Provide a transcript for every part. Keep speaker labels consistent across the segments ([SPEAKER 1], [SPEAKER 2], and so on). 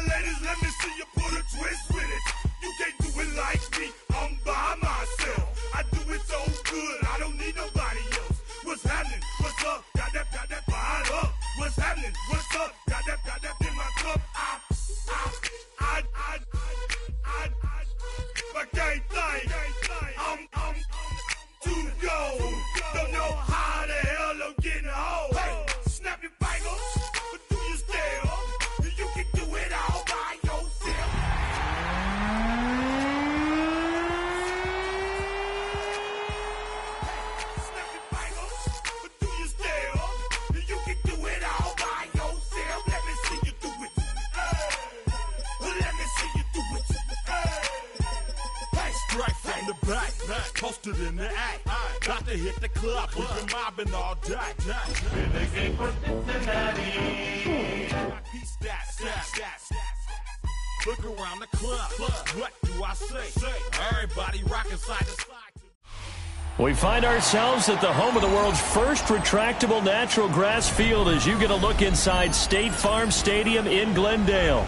[SPEAKER 1] ladies, let me see you put a twist with it. You can't do it like me, I'm by myself. I do it so good, I don't need nobody else. What's happening? What's up? Got that fired up. What's happening? What's up? Got that in my cup. I can't think. I'm too go. Don't know how the hell I'm getting home. Hey, snap your fingers, but do you still? You can do it all by yourself. Snap your fingers, but do you still? You can do it all by yourself. Let me see you do it. Let me see you do it. Strike from the back, posted in the act. Got to hit the club, we've been mobbing all day. And they came from Cincinnati. Look around the club, what do I say? Everybody rocking side to side.
[SPEAKER 2] We find ourselves at the home of the world's first retractable natural grass field as you get a look inside State Farm Stadium in Glendale.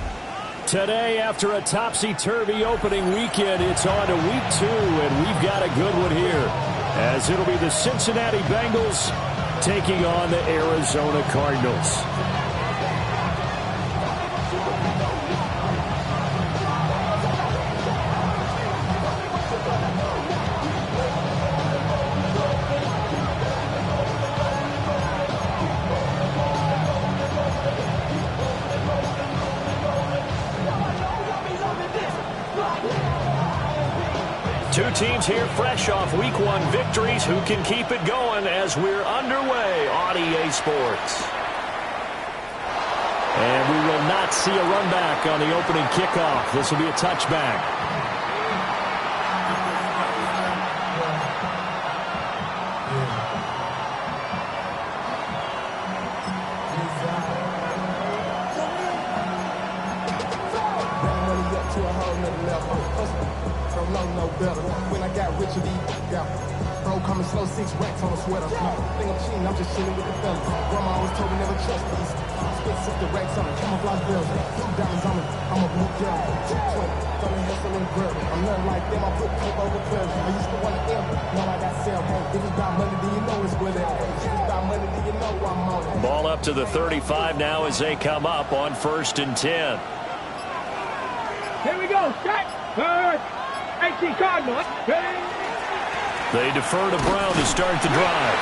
[SPEAKER 2] Today, after a topsy-turvy opening weekend, it's on to week 2, and we've got a good one here, as it'll be the Cincinnati Bengals taking on the Arizona Cardinals. Two teams here fresh off Week 1 victories. Who can keep it going as we're underway on EA Sports? And we will not see a run back on the opening kickoff. This will be a touchback.
[SPEAKER 3] No better. When I got rich, bro, coming slow, 6 racks on a sweater. Think I'm cheating, I'm just chilling with the fellas. Grandma always told me never trust these. Spit 60 racks on a camouflage bells. 2 diamonds on me, I'm a blue girl. 220, thumbing hustle and grill. I'm nothing like them, I put paper over pills. I used to want to M, now I got sell. Hey, if it's about money, do you know it's with it? If it's about money, do you know I'm on it?
[SPEAKER 2] Ball up to the 35 now as they come up on 1st and 10.
[SPEAKER 4] Here we go, set, 18 Cardinals.
[SPEAKER 2] They defer to Brown to start the drive.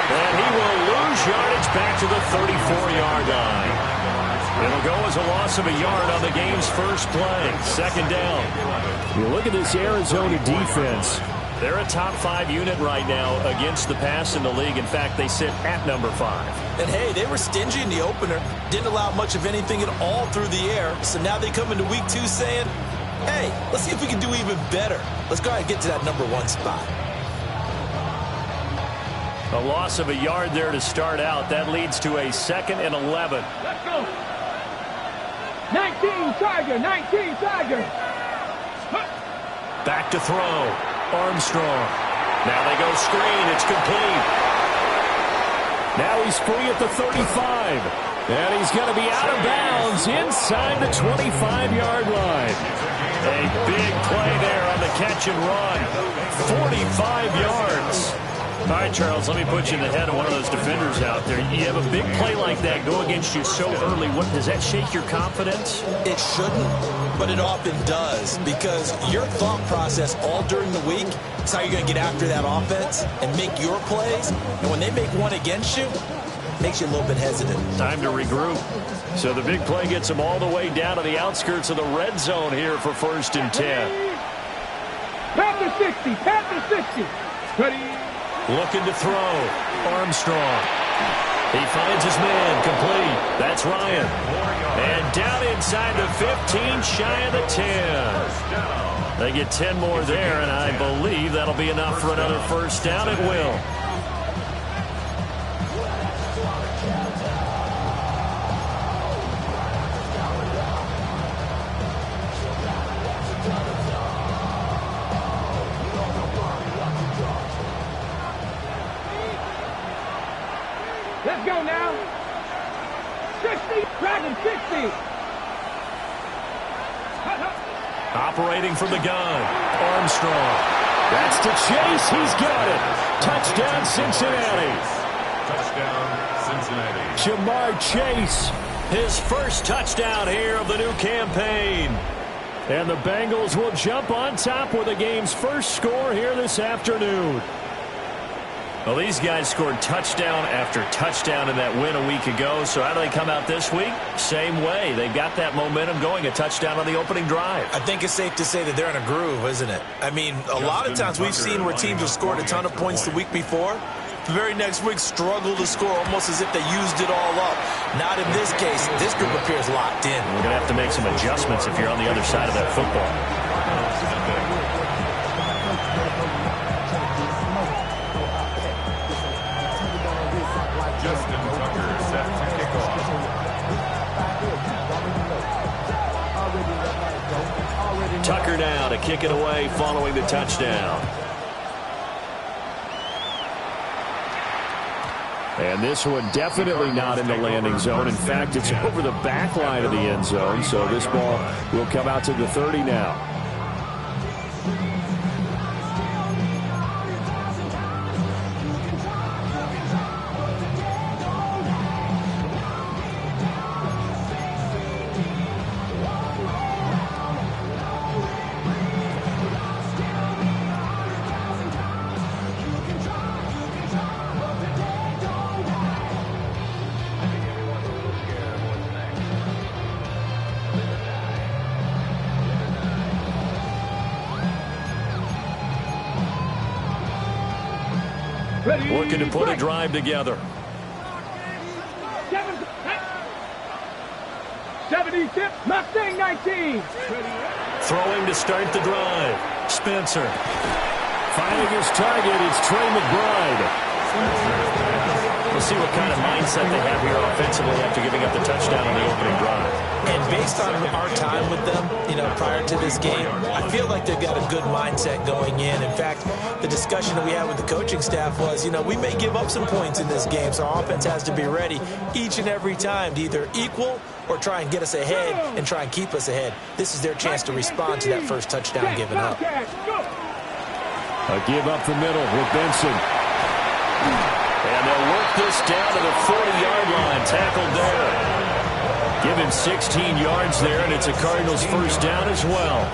[SPEAKER 2] And he will lose yardage back to the 34-yard line. It'll go as a loss of a yard on the game's first play. 2nd down. You look at this Arizona defense. They're a top 5 unit right now against the pass in the league. In fact, they sit at number 5.
[SPEAKER 5] And, hey, they were stingy in the opener. Didn't allow much of anything at all through the air. So now they come into week 2 saying, hey, let's see if we can do even better. Let's go ahead and get to that number 1 spot.
[SPEAKER 2] A loss of a yard there to start out. That leads to a 2nd and 11.
[SPEAKER 4] Let's go. 19 Tiger, 19 Tiger.
[SPEAKER 2] Back to throw. Armstrong. Now they go screen. It's complete. Now he's free at the 35. And he's going to be out of bounds inside the 25-yard line. A big play there on the catch and run. 45 yards. All right, Charles, let me put you in the head of one of those defenders out there. You have a big play like that go against you so early. What, does that shake your confidence?
[SPEAKER 5] It shouldn't, but it often does, because your thought process all during the week is how you're going to get after that offense and make your plays. And when they make one against you, it makes you a little bit hesitant.
[SPEAKER 2] Time to regroup. So the big play gets them all the way down to the outskirts of the red zone here for 1st and 10.
[SPEAKER 4] Panther 60, Panther 60. Ready.
[SPEAKER 2] Looking to throw. Armstrong. He finds his man. Complete. That's Ryan. And down inside the 15, shy of the 10. They get 10 more there, and I believe that'll be enough for another 1st down. It will.
[SPEAKER 4] Let's go now. 60, Dragon 60.
[SPEAKER 2] Operating from the gun, Armstrong. That's to Chase. He's got it. Touchdown, Cincinnati.
[SPEAKER 6] Touchdown, Cincinnati.
[SPEAKER 2] Jamar Chase, his first touchdown here of the new campaign. And the Bengals will jump on top with the game's first score here this afternoon. Well, these guys scored touchdown after touchdown in that win a week ago. So how do they come out this week? Same way. They've got that momentum going, a touchdown on the opening drive.
[SPEAKER 5] I think it's safe to say that they're in a groove, isn't it? I mean, a lot of times we've seen where teams have scored a ton of points the week before. The very next week struggle to score almost as if they used it all up. Not in this case. This group appears locked in.
[SPEAKER 2] We're going to have to make some adjustments if you're on the other side of that football.
[SPEAKER 6] Justin Tucker set to kick off.
[SPEAKER 2] Tucker now to kick it away following the touchdown. And this one definitely not in the landing zone. In fact, it's over the back line of the end zone. So this ball will come out to the 30 now. Looking to put a drive together.
[SPEAKER 4] 76, Mustang 19.
[SPEAKER 2] Throwing to start the drive. Spencer. Finding his target, it's Trey McBride. We'll see what kind of mindset they have here offensively after giving up the touchdown on the opening drive.
[SPEAKER 5] And based on our time with them, prior to this game, I feel like they've got a good mindset going in. In fact, the discussion that we had with the coaching staff was, we may give up some points in this game, so our offense has to be ready each and every time to either equal or try and get us ahead and try and keep us ahead. This is their chance to respond to that first touchdown given up.
[SPEAKER 2] A give up the middle with Benson. And they'll work this down to the 40-yard line. Tackled there. Give him 16 yards there, and it's a Cardinals first down as well.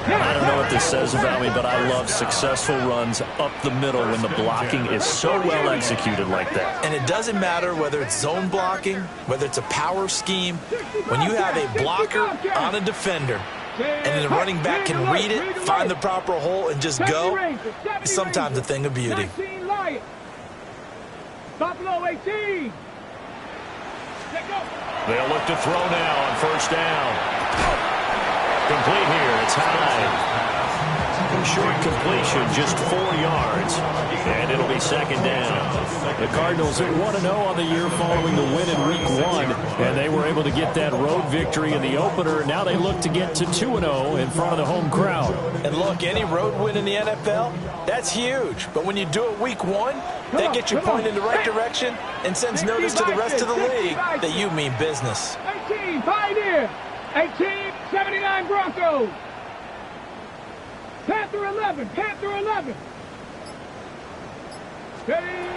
[SPEAKER 2] I don't know what this says about me, but I love successful runs up the middle when the blocking is so well executed like that.
[SPEAKER 5] And it doesn't matter whether it's zone blocking, whether it's a power scheme. When you have a blocker on a defender, and then the running back can read it, find the proper hole, and just go, it's sometimes a thing of beauty.
[SPEAKER 4] Buffalo 18.
[SPEAKER 2] They'll look to throw now on first down. Complete here. It's high. Short completion, just 4 yards. And it'll be second down. The Cardinals at 1-0 on the year following the win in Week 1. And they were able to get that road victory in the opener. Now they look to get to 2-0 in front of the home crowd.
[SPEAKER 5] And look, any road win in the NFL, that's huge. But when you do it Week 1, that gets you pointed in the right direction and sends notice to the rest of the league that you mean business.
[SPEAKER 4] 18, Pioneer. 18, 79 Broncos. Panther 11, Panther 11.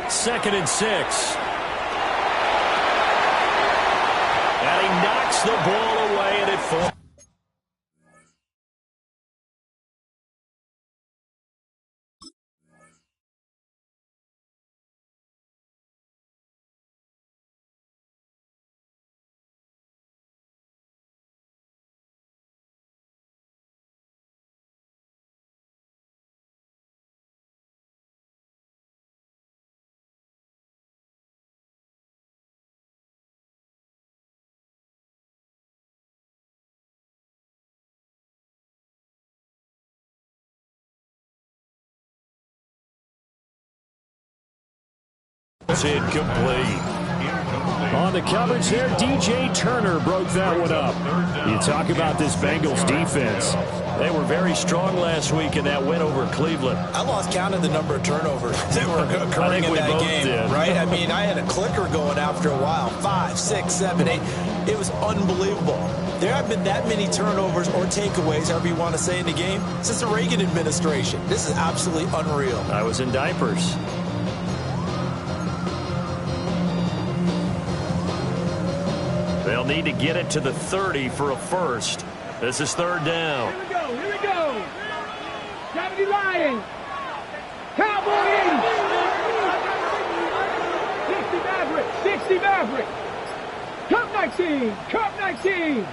[SPEAKER 2] Second and 6. And he knocks the ball away, and it falls. It's incomplete. On the coverage there, DJ Turner broke that one up. You talk about this Bengals defense. They were very strong last week in that win over Cleveland.
[SPEAKER 5] I lost count of the number of turnovers that were occurring in that game, right? I mean, I had a clicker going after a while. 5, 6, 7, 8. It was unbelievable. There haven't been that many turnovers or takeaways, however you want to say, in the game since the Reagan administration. This is absolutely unreal.
[SPEAKER 2] I was in diapers. They'll need to get it to the 30 for a first. This is third down.
[SPEAKER 4] Here we go, here we go. 70 Lions. Cowboy 80. 60 Maverick, 60 Maverick. Cup 19, Cup 19.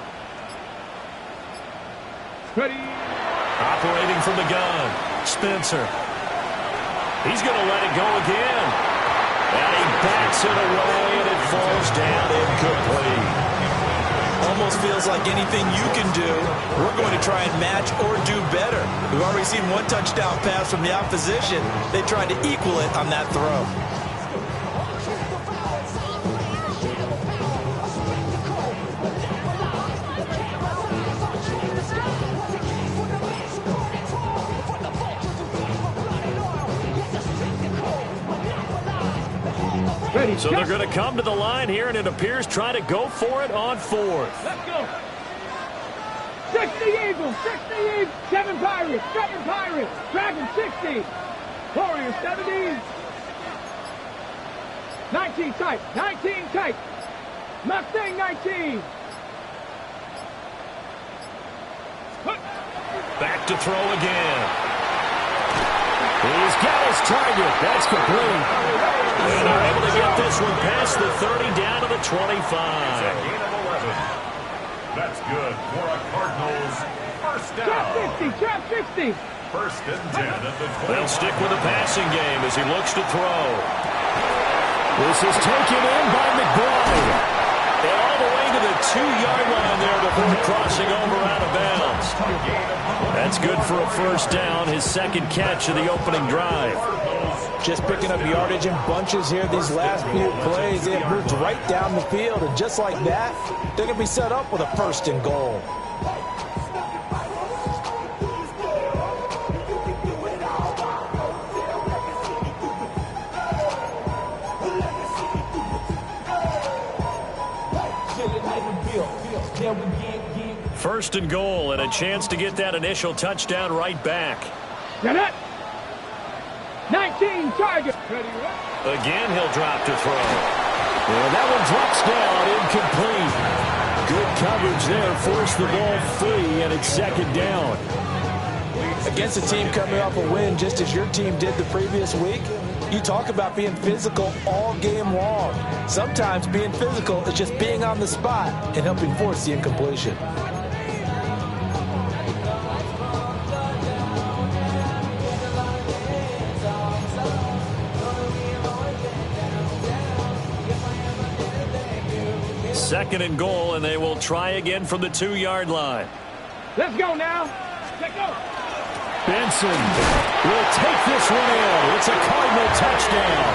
[SPEAKER 4] Ready.
[SPEAKER 2] Operating from the gun. Spencer. He's going to let it go again. And he bats it away, and it falls down incomplete.
[SPEAKER 5] Almost feels like anything you can do, we're going to try and match or do better. We've already seen one touchdown pass from the opposition. They tried to equal it on that throw.
[SPEAKER 4] Ready.
[SPEAKER 2] So they're going to come to the line here, and it appears trying to go for it on fourth.
[SPEAKER 4] Let's go. 60 Eagles, 60 Eagles. 7 Pirates, 7 Pirates. Dragon 60. Warriors 70. 19 tight, 19 tight. Mustang 19.
[SPEAKER 2] Back to throw again. He's got his target. That's complete. And they're able to get this one past the 30 down to the 25.
[SPEAKER 6] Gain of 11. That's good for a Cardinals first
[SPEAKER 4] Trap
[SPEAKER 6] down.
[SPEAKER 4] 60, trap 60.
[SPEAKER 6] First and 10 at the 25.
[SPEAKER 2] They'll stick with the passing game as he looks to throw. This is taken in by McBride. And all the way to the 2-yard line there before crossing over out of bounds. That's good for a first down, his second catch of the opening drive.
[SPEAKER 5] Just picking up yardage in bunches here these last few plays. They have moved right down the field, and just like that, they're going to be set up with a first and goal.
[SPEAKER 2] First and goal, and a chance to get that initial touchdown right back.
[SPEAKER 4] Get it. 19 target. Ready,
[SPEAKER 2] Again, he'll drop to throw. And that one drops down, incomplete. Good coverage there, forced the ball free, and it's second down.
[SPEAKER 5] Against a team coming off a win just as your team did the previous week, you talk about being physical all game long. Sometimes being physical is just being on the spot and helping force the incompletion.
[SPEAKER 2] Second and goal, and they will try again from the 2-yard line.
[SPEAKER 4] Let's go now. Let's go.
[SPEAKER 2] Benson will take this one in. It's a Cardinal touchdown.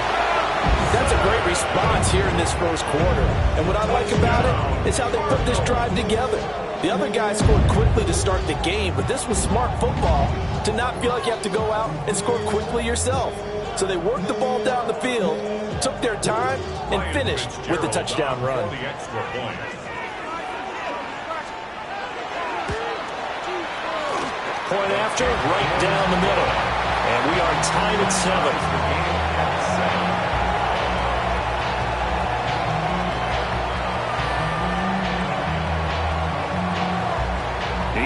[SPEAKER 5] That's a great response here in this first quarter. And what I like about it is how they put this drive together. The other guys scored quickly to start the game, but this was smart football to not feel like you have to go out and score quickly yourself. So they worked the ball down the field, took their time, and finished with the touchdown run.
[SPEAKER 2] Point after, right down the middle. And we are tied at 7.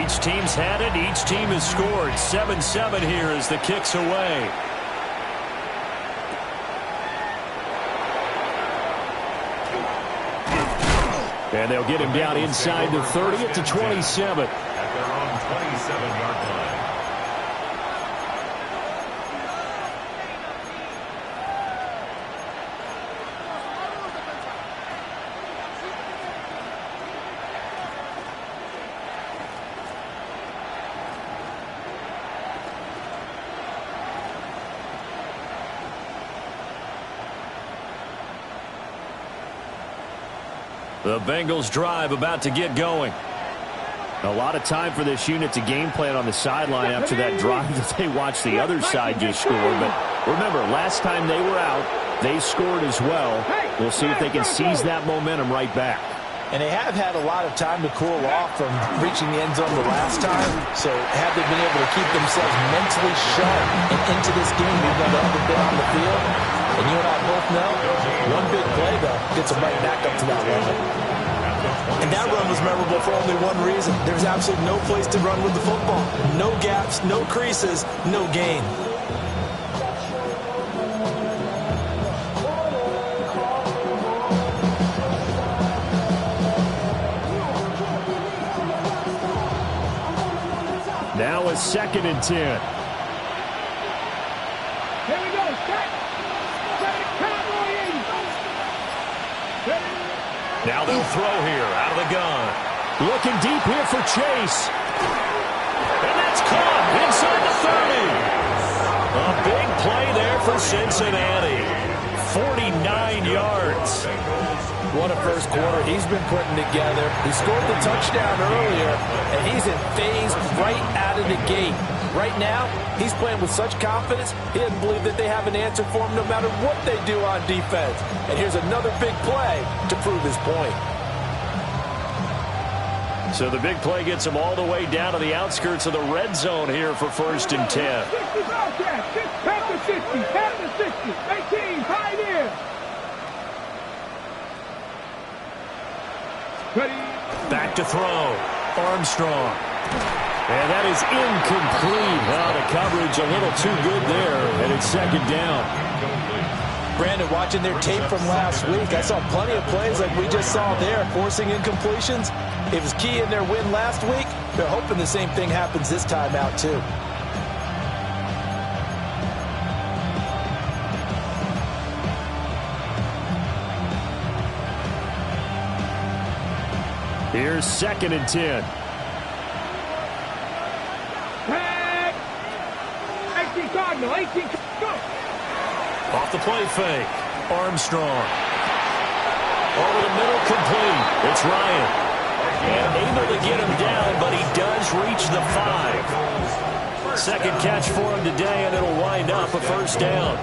[SPEAKER 2] Each team's had it. Each team has scored. 7-7 here as the kick's away. And they'll get him down inside the 30 at the 27.
[SPEAKER 6] At their own 27-yard line.
[SPEAKER 2] The Bengals drive about to get going. A lot of time for this unit to game plan on the sideline after that drive that they watched the other side just score. But remember, last time they were out, they scored as well. We'll see if they can seize that momentum right back.
[SPEAKER 5] And they have had a lot of time to cool off from reaching the end zone the last time. So have they been able to keep themselves mentally sharp and into this game even though they haven't been on the field? And you and I both know, one big play, though, gets them right back up to that level. And that run was memorable for only one reason. There's absolutely no place to run with the football. No gaps, no creases, no gain.
[SPEAKER 2] Now a 2nd and 10.
[SPEAKER 4] Here we go. Set.
[SPEAKER 2] Now they'll throw here out of the gun. Looking deep here for Chase. And that's caught inside the 30. A big play there for Cincinnati. 49 yards.
[SPEAKER 5] What a first quarter he's been putting together. He scored the touchdown earlier, and he's in phase right out of the gate. Right now, he's playing with such confidence, he doesn't believe that they have an answer for him no matter what they do on defense. And here's another big play to prove his point.
[SPEAKER 2] So the big play gets him all the way down to the outskirts of the red zone here for 1st and 10.
[SPEAKER 4] 60 Bobcats. Tap the 60. Tap the 60. 18. Pioneer. Ready.
[SPEAKER 2] Back to throw. Armstrong. And that is incomplete. Well, the coverage a little too good there, and it's 2nd down.
[SPEAKER 5] Brandon, watching their tape from last week, I saw plenty of plays like we just saw there, forcing incompletions. It was key in their win last week. They're hoping the same thing happens this time out, too.
[SPEAKER 2] Here's 2nd and 10.
[SPEAKER 4] Tag. 18 Cardinal. 18. Go.
[SPEAKER 2] Off the play fake. Armstrong. Over the middle, complete. It's Ryan. And able to get him down, but he does reach the 5. 2nd catch for him today, and it'll wind up a 1st down.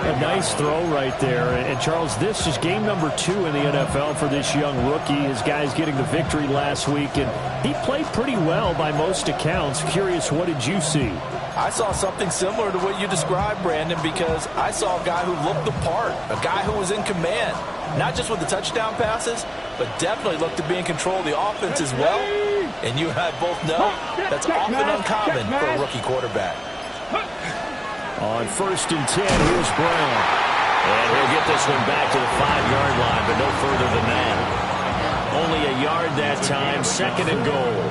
[SPEAKER 2] A nice throw right there. And Charles, this is game number 2 in the NFL for this young rookie. His guys getting the victory last week, and he played pretty well by most accounts. Curious, what did you see?
[SPEAKER 5] I saw something similar to what you described, Brandon, because I saw a guy who looked the part, a guy who was in command, not just with the touchdown passes, but definitely looked to be in control of the offense as well. And you and I both know that's often uncommon for a rookie quarterback.
[SPEAKER 2] On 1st and 10, here's Brown. And he'll get this one back to the 5-yard line, but no further than that. Only a yard that time, 2nd and goal.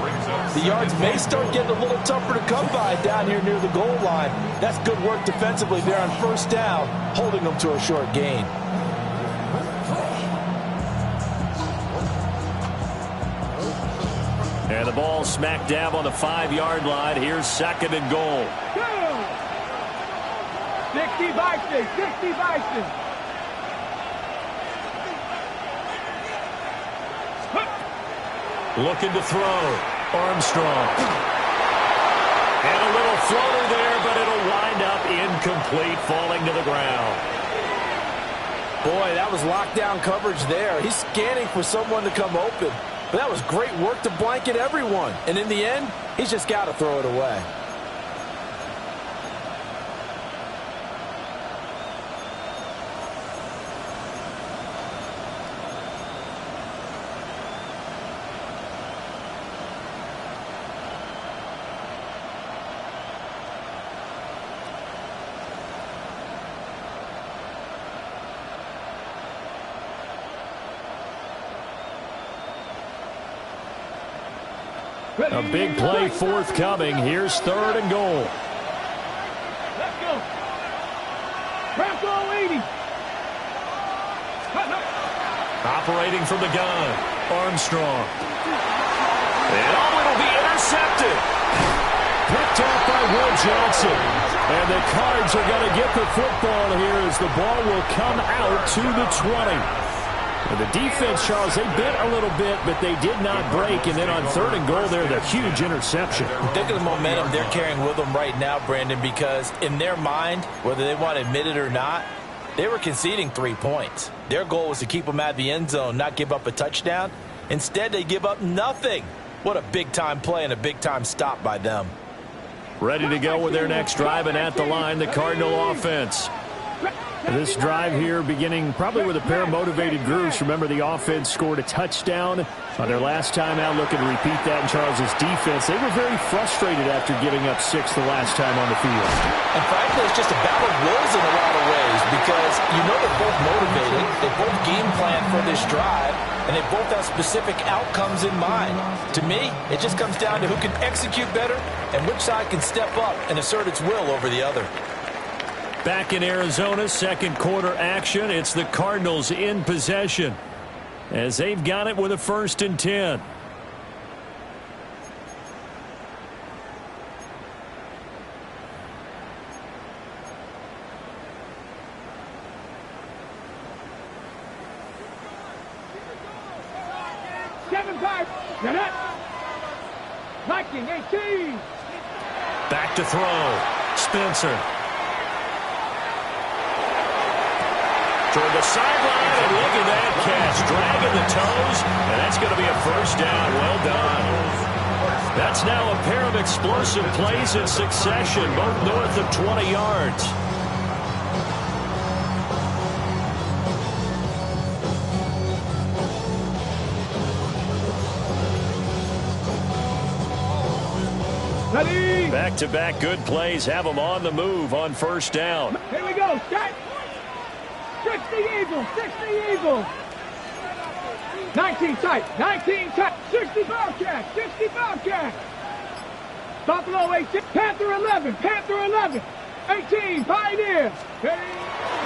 [SPEAKER 5] The yards may start getting a little tougher to come by down here near the goal line. That's good work defensively there on 1st down, holding them to a short gain.
[SPEAKER 2] And the ball smack dab on the 5-yard line. Here's 2nd and goal.
[SPEAKER 4] 60 Bison. 60 Bison.
[SPEAKER 2] Looking to throw. Armstrong. And a little floater there, but it'll wind up incomplete, falling to the ground.
[SPEAKER 5] Boy, that was lockdown coverage there. He's scanning for someone to come open. But that was great work to blanket everyone. And in the end, he's just got to throw it away.
[SPEAKER 2] A big play forthcoming. Here's 3rd and goal.
[SPEAKER 4] Let's go. Bronco 80.
[SPEAKER 2] Operating from the gun. Armstrong. And it'll be intercepted. Picked off by Will Johnson. And the Cards are going to get the football here as the ball will come out to the 20. And the defense, Charles, they bit a little bit, but they did not break. And then on 3rd and goal there, the huge interception.
[SPEAKER 5] Think of the momentum they're carrying with them right now, Brandon, because in their mind, whether they want to admit it or not, they were conceding 3 points. Their goal was to keep them out of the end zone, not give up a touchdown. Instead, they give up nothing. What a big-time play and a big-time stop by them.
[SPEAKER 2] Ready to go with their next drive, and at the line, the Cardinal offense. This drive here beginning probably with a pair of motivated groups. Remember, the offense scored a touchdown on their last time out, looking to repeat that in Charles' defense. They were very frustrated after giving up 6 the last time on the field.
[SPEAKER 5] And frankly, it's just a battle of wills in a lot of ways because you know they're both motivated. They both game plan for this drive, and they both have specific outcomes in mind. To me, it just comes down to who can execute better and which side can step up and assert its will over the other.
[SPEAKER 2] Back in Arizona, second quarter action. It's the Cardinals in possession as they've got it with a 1st and 10.
[SPEAKER 4] Viking 18.
[SPEAKER 2] Back to throw. Spencer. Toward the sideline, and look at that catch. Dragging the toes, and that's going to be a 1st down. Well done. That's now a pair of explosive plays in succession, both north of 20 yards.
[SPEAKER 4] Ready?
[SPEAKER 2] Back-to-back good plays have them on the move on 1st down.
[SPEAKER 4] Here we go. Start. 60 Eagles. 60 Eagles. 19 tight. 19 tight. 60 Bobcats. 60 Bobcats. Buffalo 18. Panther 11. Panther 11. 18. Pioneers.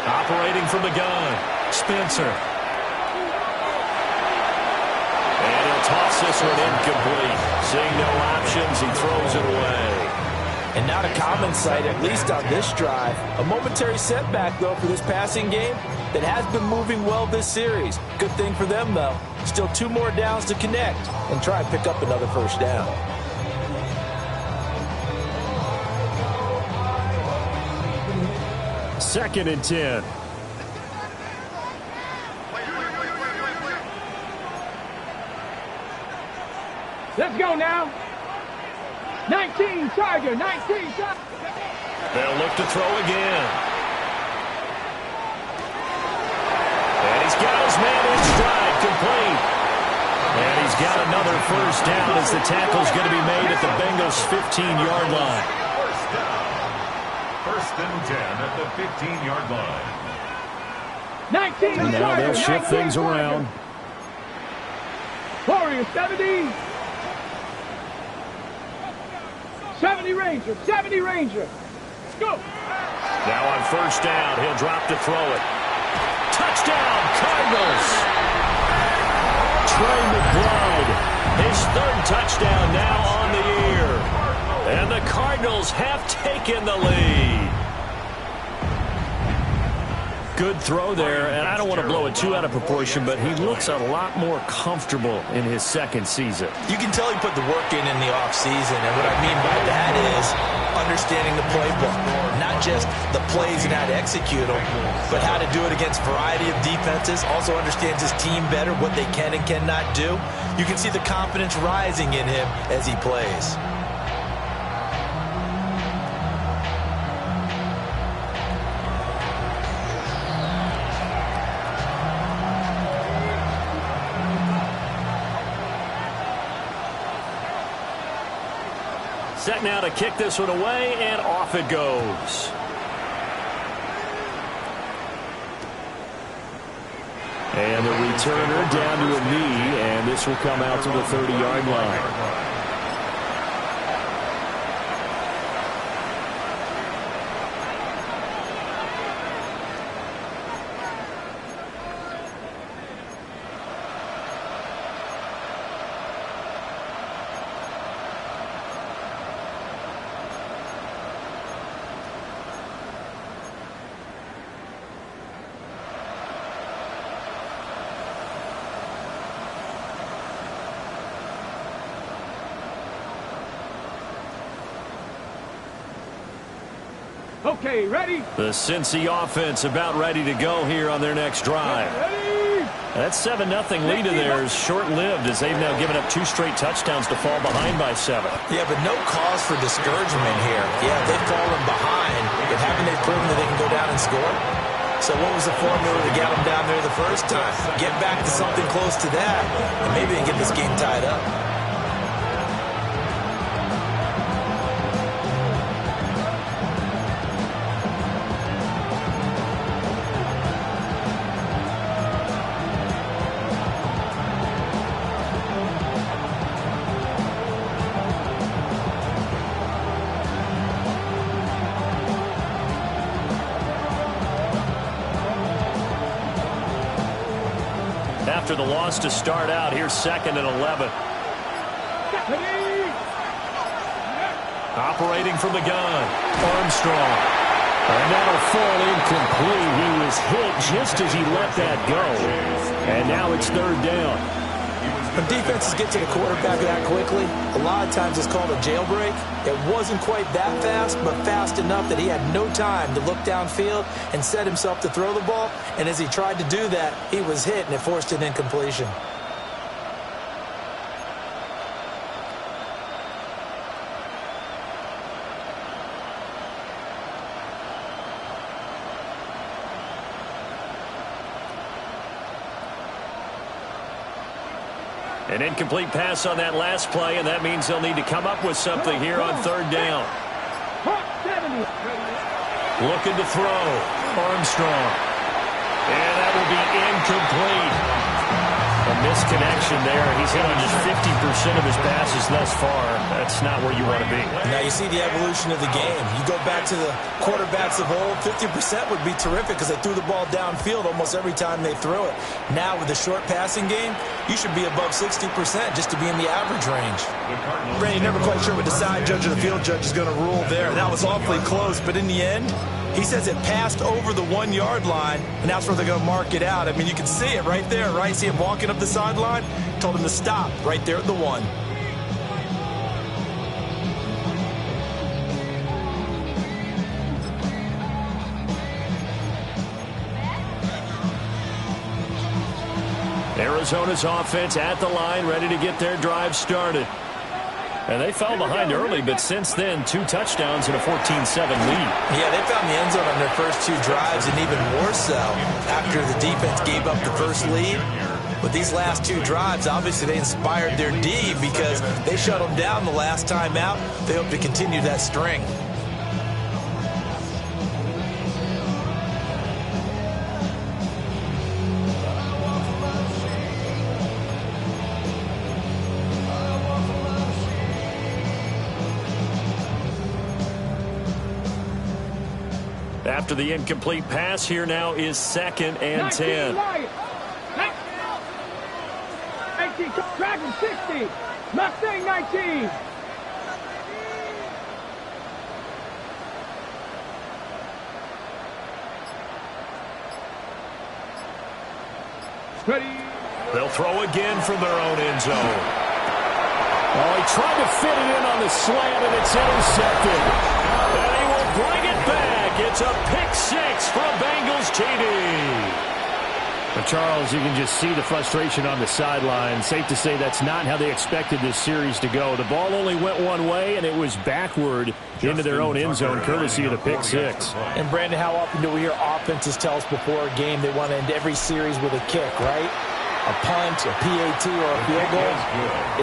[SPEAKER 2] Operating from the gun. Spencer. And he'll toss this one incomplete. Seeing no options, he throws it away.
[SPEAKER 5] And not a common sight, at least on this drive. A momentary setback, though, for this passing game that has been moving well this series. Good thing for them, though. Still 2 more downs to connect and try and pick up another 1st down.
[SPEAKER 2] Second and 10.
[SPEAKER 4] Let's go now. 19 Charger. 19 Charger.
[SPEAKER 2] They'll look to throw again. And he's got his man in stride, complete. And he's got another 1st down as the tackle's going to be made at the Bengals' 15-yard line.
[SPEAKER 6] 1st and 10 at the 15-yard line.
[SPEAKER 4] 19
[SPEAKER 2] And now they'll shift things around.
[SPEAKER 4] Warriors 70. 70 Ranger. 70 Ranger. Go.
[SPEAKER 2] Now on 1st down, he'll drop to throw it. Touchdown, Cardinals! Trey McBride, his 3rd touchdown now on the year. And the Cardinals have taken the lead. Good throw there, and I don't want to blow it too out of proportion, but he looks a lot more comfortable in his 2nd season.
[SPEAKER 5] You can tell he put the work in the offseason, and what I mean by that is understanding the playbook. Not just the plays and how to execute them, but how to do it against a variety of defenses. Also understands his team better, what they can and cannot do. You can see the confidence rising in him as he plays.
[SPEAKER 2] Set now to kick this one away, and off it goes. And the returner down to a knee, and this will come out to the 30-yard line.
[SPEAKER 4] Okay, ready?
[SPEAKER 2] The Cincy offense about ready to go here on their next drive.
[SPEAKER 4] Ready?
[SPEAKER 2] That 7-0 lead of theirs short-lived as they've now given up 2 straight touchdowns to fall behind by 7.
[SPEAKER 5] Yeah, but no cause for discouragement here. Yeah, they've fallen behind, but haven't they proven that they can go down and score? So what was the formula to get them down there the first time? Get back to something close to that, and maybe they get this game tied up.
[SPEAKER 2] After the loss to start out, here's 2nd and 11. Operating from the gun, Armstrong. And that'll fall incomplete. He was hit just as he let that go. And now it's 3rd down.
[SPEAKER 5] When defenses get to the quarterback that quickly, a lot of times it's called a jailbreak. It wasn't quite that fast, but fast enough that he had no time to look downfield and set himself to throw the ball. And as he tried to do that, he was hit, and it forced an incompletion.
[SPEAKER 2] An incomplete pass on that last play, and that means they'll need to come up with something here on 3rd down. Looking to throw. Armstrong. And that will be incomplete. A misconnection there. He's hit on just 50% of his passes thus far. That's not where you want to be.
[SPEAKER 5] Now you see the evolution of the game. You go back to the quarterbacks of old, 50% would be terrific because they threw the ball downfield almost every time they threw it. Now with the short passing game, you should be above 60% just to be in the average range. Brady, never quite sure what the side judge or the field judge is going to rule there. That was awfully close, but in the end, he says it passed over the 1-yard line, and that's where they're going to mark it out. I mean, you can see it right there, right? See him walking up the sideline? Told him to stop right there at the 1.
[SPEAKER 2] Arizona's offense at the line, ready to get their drive started. And they fell behind early, but since then, 2 touchdowns and a 14-7 lead.
[SPEAKER 5] Yeah, they found the end zone on their first 2 drives, and even more so after the defense gave up the first lead. But these last 2 drives, obviously they inspired their D because they shut them down the last time out. They hope to continue that string.
[SPEAKER 2] After the incomplete pass, here now is 2nd and 10.
[SPEAKER 4] 18, Dragon 60, Mustang 19. Ready.
[SPEAKER 2] They'll throw again from their own end zone. Oh, he tried to fit it in on the slant, and it's intercepted. And he will bring it back. It's a pick-6 from Bengals TD.
[SPEAKER 7] But Charles, you can just see the frustration on the sideline. Safe to say that's not how they expected this series to go. The ball only went one way, and it was backward into their own end zone, courtesy of the pick-6.
[SPEAKER 5] And, Brandon, how often do we hear offenses tell us before a game they want to end every series with a kick, right? A punt, a PAT, or a field goal.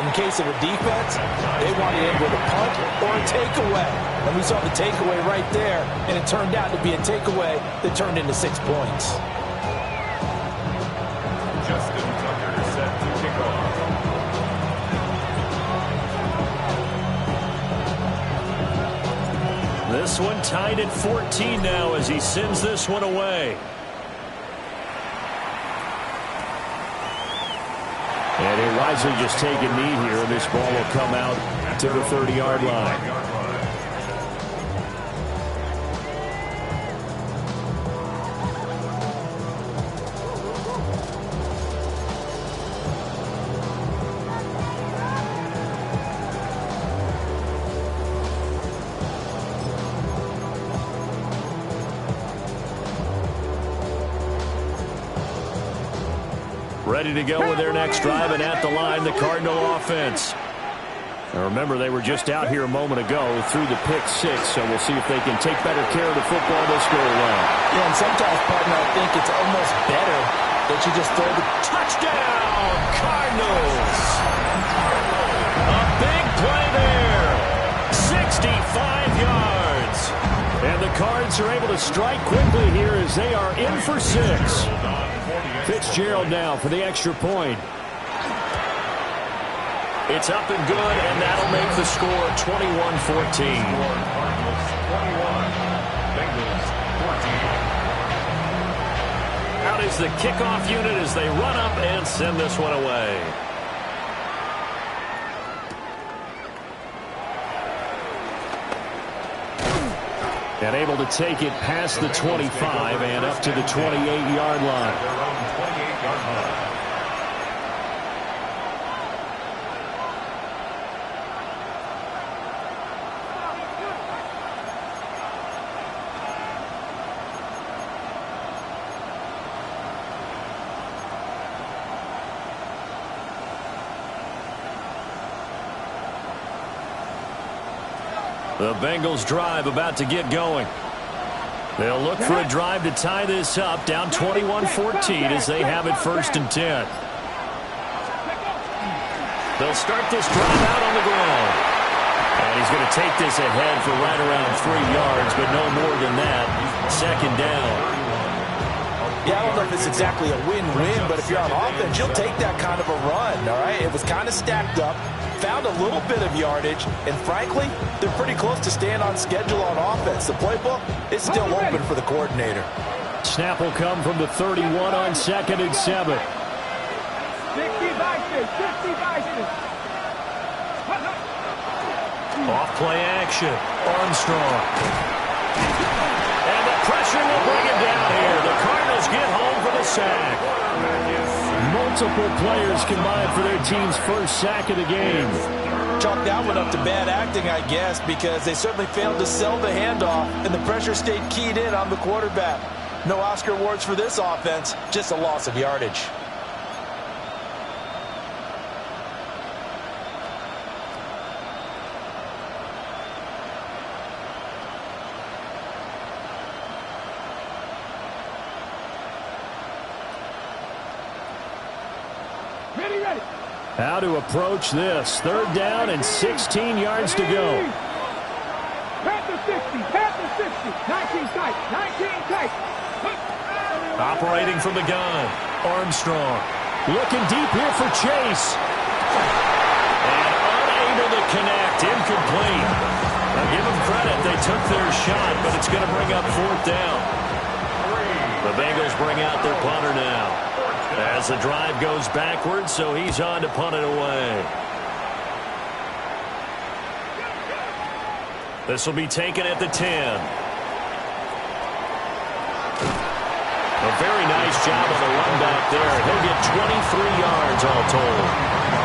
[SPEAKER 5] In the case of a defense, they want to end with a punt or a takeaway. And we saw the takeaway right there, and it turned out to be a takeaway that turned into 6 points.
[SPEAKER 6] Justin Tucker set to kick off.
[SPEAKER 2] This one tied at 14 now as he sends this one away.
[SPEAKER 7] And he'll wisely just take a knee here, and this ball will come out to the 30-yard line.
[SPEAKER 2] ready to go with their next drive, and at the line, the Cardinal offense. Now remember, they were just out here a moment ago through the pick six, so we'll see if they can take better care of the football this go around.
[SPEAKER 5] Yeah, and sometimes, partner, I think it's almost better that you just throw the
[SPEAKER 2] touchdown, Cardinals. A big play there. 65 yards. And the Cards are able to strike quickly here as they are in for 6. Fitzgerald now for the extra point. It's up and good, and that'll make the score 21-14. Out is the kickoff unit as they run up and send this one away. And able to take it past the 25 and up to the 28-yard line. The Bengals drive about to get going. They'll look for a drive to tie this up, down 21-14 as they have it 1st and 10. They'll start this drive out on the ground. And he's going to take this ahead for right around 3 yards, but no more than that. 2nd down.
[SPEAKER 5] Yeah, I don't know if it's exactly a win-win, but if you're on offense, you'll take that kind of a run, all right? It was kind of stacked up, found a little bit of yardage, and frankly, they're pretty close to staying on schedule on offense. The playbook is still open for the coordinator.
[SPEAKER 2] Snap will come from the 31 on 2nd and 7.
[SPEAKER 4] 60 vices, 60 vices.
[SPEAKER 2] Off play action, Armstrong. And the pressure will bring him down here. The Cardinals get home for the sack. Multiple players combined for their team's first sack of the game.
[SPEAKER 5] Chalk that one up to bad acting, I guess, because they certainly failed to sell the handoff, and the pressure stayed keyed in on the quarterback. No Oscar awards for this offense, just a loss of yardage.
[SPEAKER 2] How to approach this. 3rd down and 16 yards to go.
[SPEAKER 4] Panther 60, Panther 60. 19 tight, 19 tight.
[SPEAKER 2] Operating from the gun. Armstrong looking deep here for Chase. And unable to connect. Incomplete. Now give them credit. They took their shot, but it's going to bring up 4th down. The Bengals bring out their punter now. As the drive goes backwards, so he's on to punt it away. This will be taken at the 10. A very nice job on the run back there. He'll get 23 yards all told.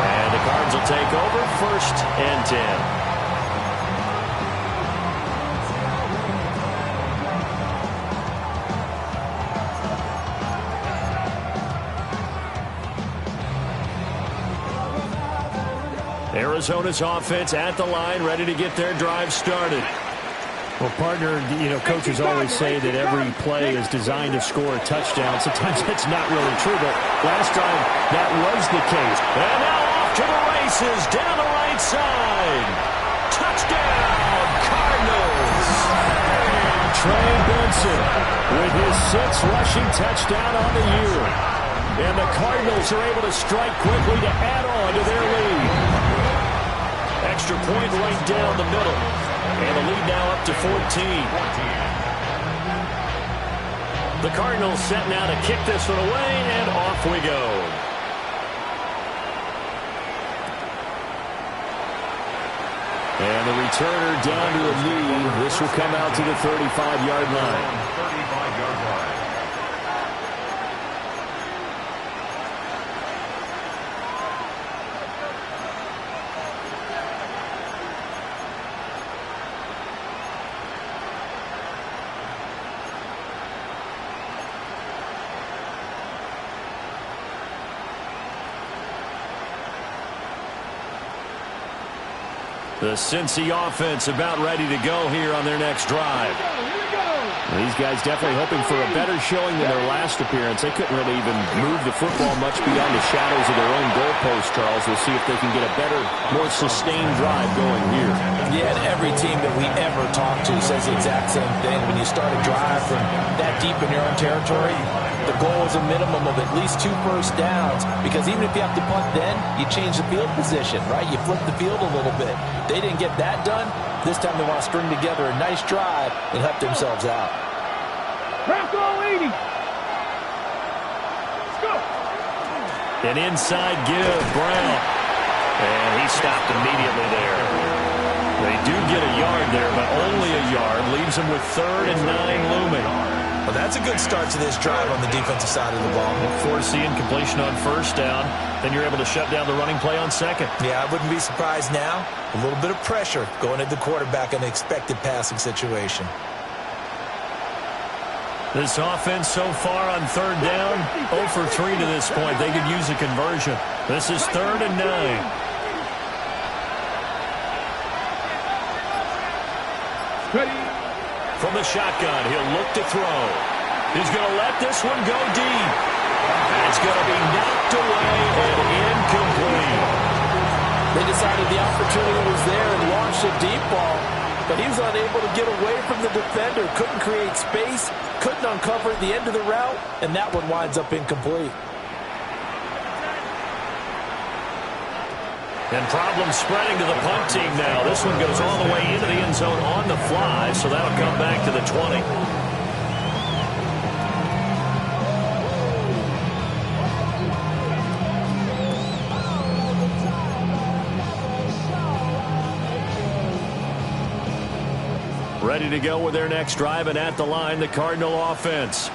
[SPEAKER 2] And the Cards will take over 1st and 10. Arizona's offense at the line, ready to get their drive started. Well, partner, coaches always say that every play is designed to score a touchdown. Sometimes that's not really true, but last time that was the case. And now off to the races, down the right side. Touchdown, Cardinals. Trey Benson with his 6th rushing touchdown on the year. And the Cardinals are able to strike quickly to add on to their lead. Extra point right down the middle. And the lead now up to 14. The Cardinals set now to kick this one away, and off we go. And the returner down to a knee. This will come out to the 35-yard line.
[SPEAKER 6] 35-yard line.
[SPEAKER 2] The Cincy offense about ready to go here on their next drive. These guys definitely hoping for a better showing than their last appearance. They couldn't really even move the football much beyond the shadows of their own goalpost, Charles. We'll see if they can get a better, more sustained drive going here.
[SPEAKER 5] Yeah, and every team that we ever talk to says the exact same thing. When you start a drive from that deep in your own territory, the goal is a minimum of at least 2 first downs, because even if you have to punt then, you change the field position, right? You flip the field a little bit. They didn't get that done. This time they want to string together a nice drive and help themselves out.
[SPEAKER 4] Bronco 80. Let's go.
[SPEAKER 2] An inside give, Brown. And he stopped immediately there. They do get a yard there, but only a yard. Leaves them with 3rd and 9 looming.
[SPEAKER 5] Well, that's a good start to this drive on the defensive side of the ball.
[SPEAKER 2] Force the incompletion on 1st down. Then you're able to shut down the running play on 2nd.
[SPEAKER 5] Yeah, I wouldn't be surprised now. A little bit of pressure going at the quarterback in the expected passing situation.
[SPEAKER 2] This offense so far on 3rd down, 0 for 3 to this point. They could use a conversion. This is 3rd and 9.
[SPEAKER 4] Ready.
[SPEAKER 2] From the shotgun, he'll look to throw. He's going to let this one go deep. And it's going to be knocked away and incomplete.
[SPEAKER 5] They decided the opportunity was there and launched a deep ball, but he was unable to get away from the defender, couldn't create space, couldn't uncover the end of the route, and that one winds up incomplete.
[SPEAKER 2] And problems spreading to the punt team now. This one goes all the way into the end zone on the fly, so that'll come back to the 20. Ready to go with their next drive, and at the line, the Cardinal offense.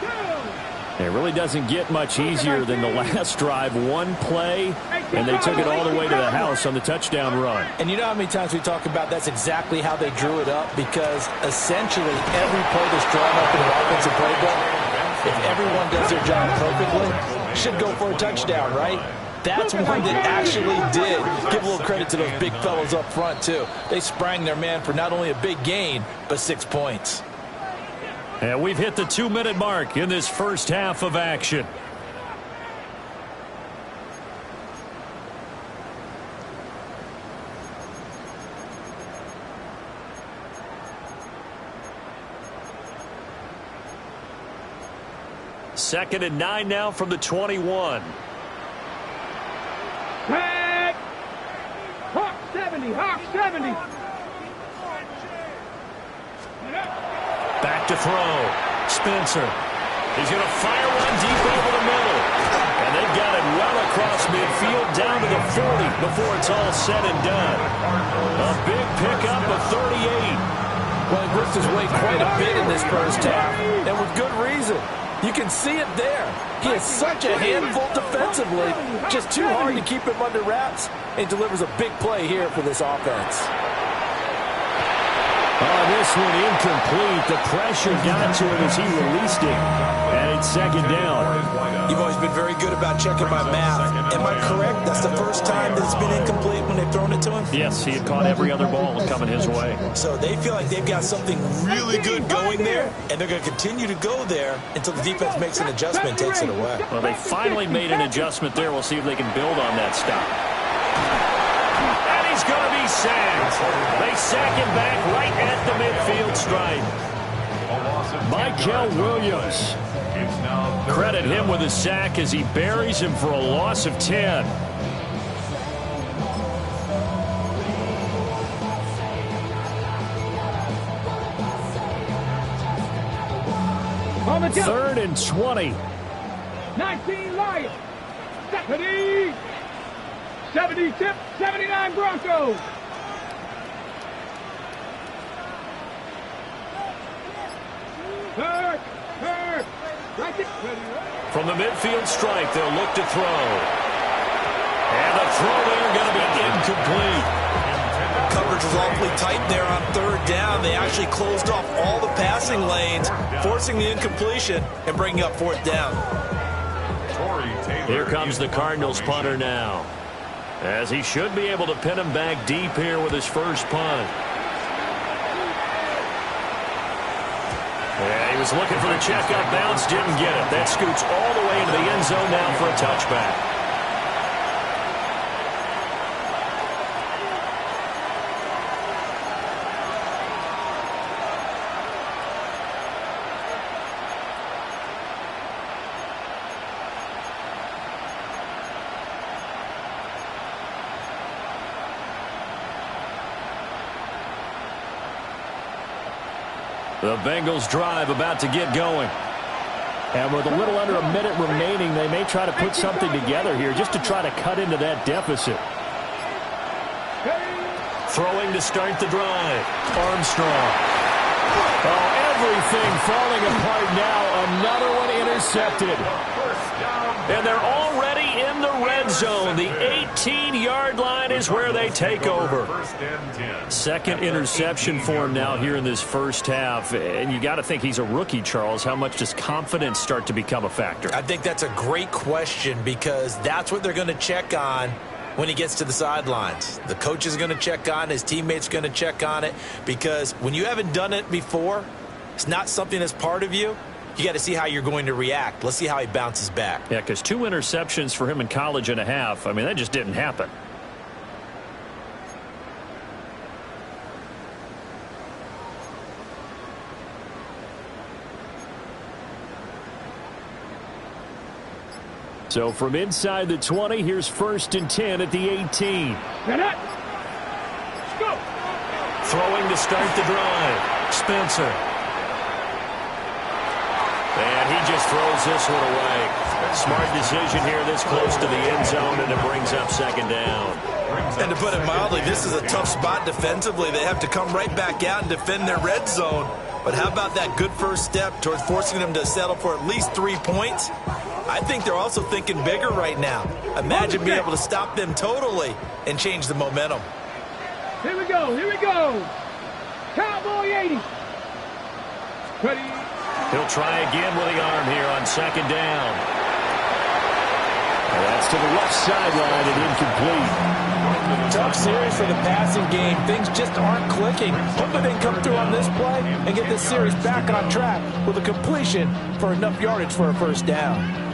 [SPEAKER 2] It really doesn't get much easier than the last drive. One play, and they took it all the way to the house on the touchdown run.
[SPEAKER 5] And you know how many times we talk about that's exactly how they drew it up, because essentially every play that's drawn up in an offensive playbook, if everyone does their job perfectly, should go for a touchdown, right? That's one that actually did. Give a little credit to those big fellows up front, too. They sprang their man for not only a big gain, but 6 points.
[SPEAKER 2] And we've hit the 2-minute mark in this first half of action. Second and 9 now from the 21.
[SPEAKER 4] Tag. Hawk 70. Hawk 70.
[SPEAKER 2] Back to throw. Spencer. He's going to fire one deep over the middle. And they've got it well across midfield down to the 40 before it's all said and done. A big pickup of 38.
[SPEAKER 5] Well, he worked his way quite a bit in this first half, and with good reason. You can see it there. He is such a handful defensively. Just too hard to keep him under wraps, and delivers a big play here for this offense.
[SPEAKER 2] Oh, this one incomplete. The pressure got to him as he released it. And it's second down.
[SPEAKER 5] You've always been very good about checking my math. Am I correct? That's the first time that it's been incomplete when they've thrown it to him?
[SPEAKER 2] Yes, he had caught every other ball coming his way.
[SPEAKER 5] So they feel like they've got something really good going there, and they're going to continue to go there until the defense makes an adjustment and takes it away.
[SPEAKER 2] Well, they finally made an adjustment there. We'll see if they can build on that stop. And he's going to be sacked. They sack him back right at the midfield stripe. Michael Williams. Credit him with a sack as he buries him for a loss of 10. Third and 20.
[SPEAKER 4] 19 Lions. 70. 70 tip. 79 Broncos. Third.
[SPEAKER 2] From the midfield stripe, they'll look to throw. And the throw there going to be incomplete.
[SPEAKER 5] Coverage was awfully tight there on third down. They actually closed off all the passing lanes, forcing the incompletion and bringing up fourth down.
[SPEAKER 2] Here comes the Cardinals punter now. as he should be able to pin him back deep here with his first punt. Yeah, he was looking for the check-up bounce, didn't get it. That scoots all the way into the end zone now for a touchback. The Bengals drive about to get going. And with a little under a minute remaining, they may try to put something together here just to try to cut into that deficit. Throwing to start the drive. Armstrong. Oh, everything falling apart now. Another one intercepted. And they're already in the red zone. The 18-yard line is where they take over. Second interception for him now here in this first half. And you got to think he's a rookie, Charles. How much does confidence start to become a factor?
[SPEAKER 5] I think that's a great question because that's what they're going to check on when he gets to the sidelines. The coach is going to check on it. His teammates are going to check on it because when you haven't done it before, it's not something that's part of you. You got to see how you're going to react. Let's see how he bounces back.
[SPEAKER 2] Yeah, because 2 interceptions for him in college and a half. I mean, that just didn't happen. So from inside the 20, here's 1st and 10 at the 18.
[SPEAKER 4] Let's go.
[SPEAKER 2] Throwing to start the drive. Spencer. And he just throws this one away. Smart decision here this close to the end zone, and it brings up 2nd down.
[SPEAKER 5] And to put it mildly, this is a tough spot defensively. They have to come right back out and defend their red zone. But how about that good first step towards forcing them to settle for at least 3 points? I think they're also thinking bigger right now. Imagine being able to stop them totally and change the momentum.
[SPEAKER 4] Here we go. Here we go. Cowboy 80. Ready.
[SPEAKER 2] He'll try again with the arm here on 2nd down. And that's to the left sideline and incomplete.
[SPEAKER 5] Tough series for the passing game. Things just aren't clicking. Hopefully they can come through on this play and get this series back on track with a completion for enough yardage for a 1st down.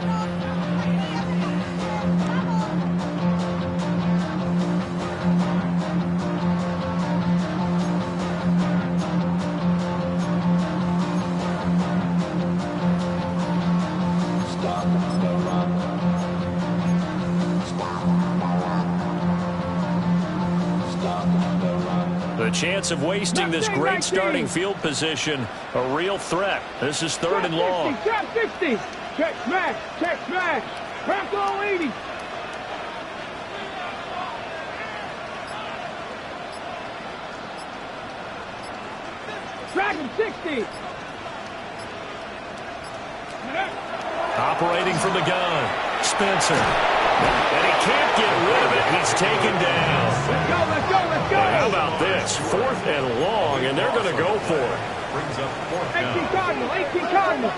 [SPEAKER 2] The chance of wasting this great starting field position, a real threat. This is 3rd and long.
[SPEAKER 4] Trap 60. Check smash. Check smash. Bronco 80. Track him 60.
[SPEAKER 2] Operating from the gun. Spencer. And he can't get rid of it. He's taken down.
[SPEAKER 4] Let's go, let's go, let's go.
[SPEAKER 2] How about this? 4th and long, and they're going to go for it.
[SPEAKER 4] 18 Cardinal, 18 Cardinal.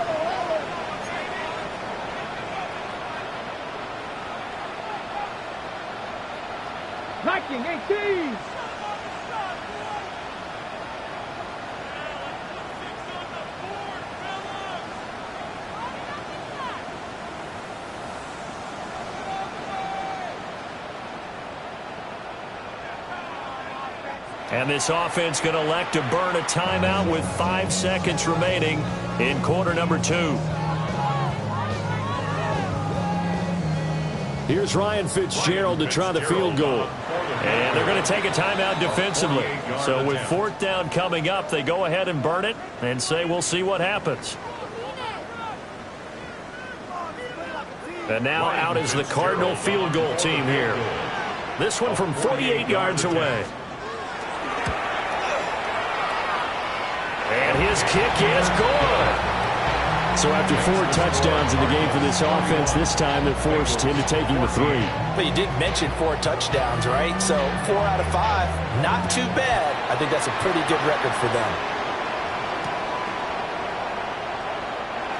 [SPEAKER 4] Viking, 18.
[SPEAKER 2] And this offense going to elect to burn a timeout with 5 seconds remaining in quarter number 2. Here's Ryan Fitzgerald to try the field goal. And they're going to take a timeout defensively. So with 4th down coming up, they go ahead and burn it and say we'll see what happens. And now out is the Cardinal field goal team here. This one from 48 yards away. And his kick is good. So after 4 touchdowns in the game for this offense, this time they're forced into taking the 3.
[SPEAKER 5] But you did mention 4 touchdowns, right? So 4 out of 5, not too bad. I think that's a pretty good record for them.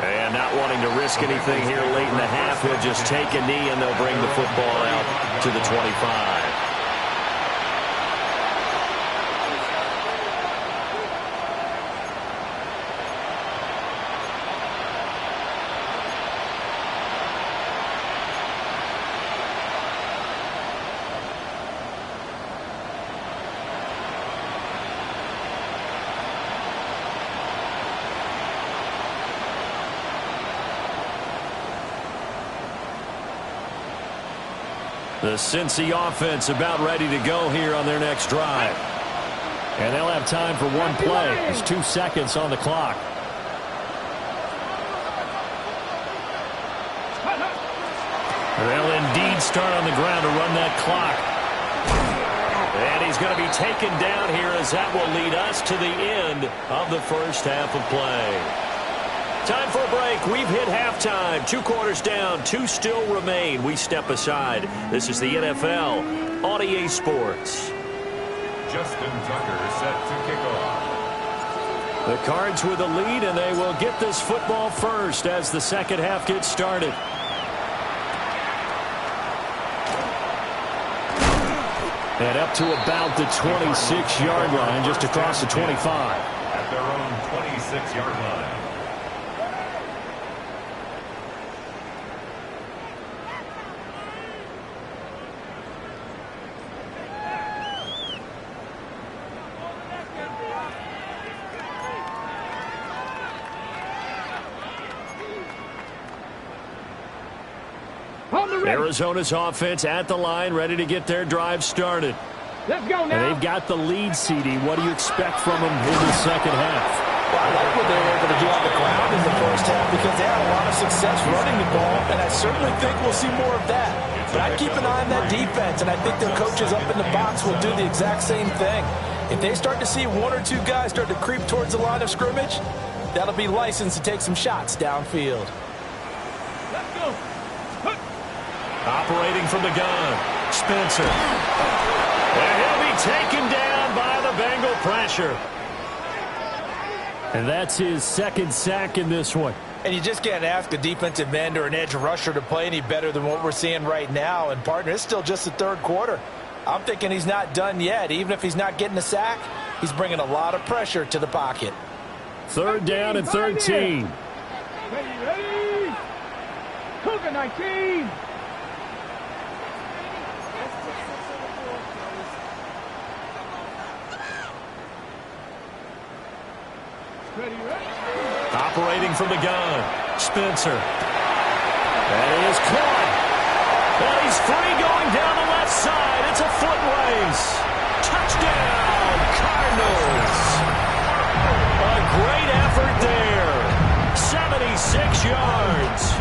[SPEAKER 2] And not wanting to risk anything here late in the half, he'll just take a knee and they'll bring the football out to the 25. The Cincy offense about ready to go here on their next drive.
[SPEAKER 7] And they'll have time for one play. There's 2 seconds on the clock. They'll indeed start on the ground to run that clock.
[SPEAKER 2] And he's going to be taken down here as that will lead us to the end of the first half of play. Time for a break. We've hit halftime. 2 quarters down. 2 still remain. We step aside. This is the NFL on EA Sports.
[SPEAKER 6] Justin Tucker set to kick off.
[SPEAKER 2] The Cards with the lead, and they will get this football first as the second half gets started.
[SPEAKER 7] And up to about the 26-yard line, just across the 25.
[SPEAKER 6] At their own 26-yard line.
[SPEAKER 2] Arizona's offense at the line, ready to get their drive started.
[SPEAKER 4] Let's go now.
[SPEAKER 7] And they've got the lead, CD. What do you expect from them in the second half?
[SPEAKER 5] Well, I like what they were able to do on the ground in the first half because they had a lot of success running the ball, and I certainly think we'll see more of that. But I keep an eye on that defense, and I think their coaches up in the box will do the exact same thing. If they start to see 1 or 2 guys start to creep towards the line of scrimmage, that'll be licensed to take some shots downfield.
[SPEAKER 4] Let's go.
[SPEAKER 2] Operating from the gun, Spencer. And he'll be taken down by the Bengal pressure.
[SPEAKER 7] And that's his second sack in this one.
[SPEAKER 5] And you just can't ask a defensive end or an edge rusher to play any better than what we're seeing right now. And, partner, it's still just the third quarter. I'm thinking he's not done yet. Even if he's not getting a sack, he's bringing a lot of pressure to the pocket.
[SPEAKER 7] 3rd down and 13.
[SPEAKER 4] Ready. Cougar 19.
[SPEAKER 2] Operating from the gun, Spencer. That is caught. And he's free going down the left side. It's a foot race. Touchdown, Cardinals. A great effort there. 76 yards.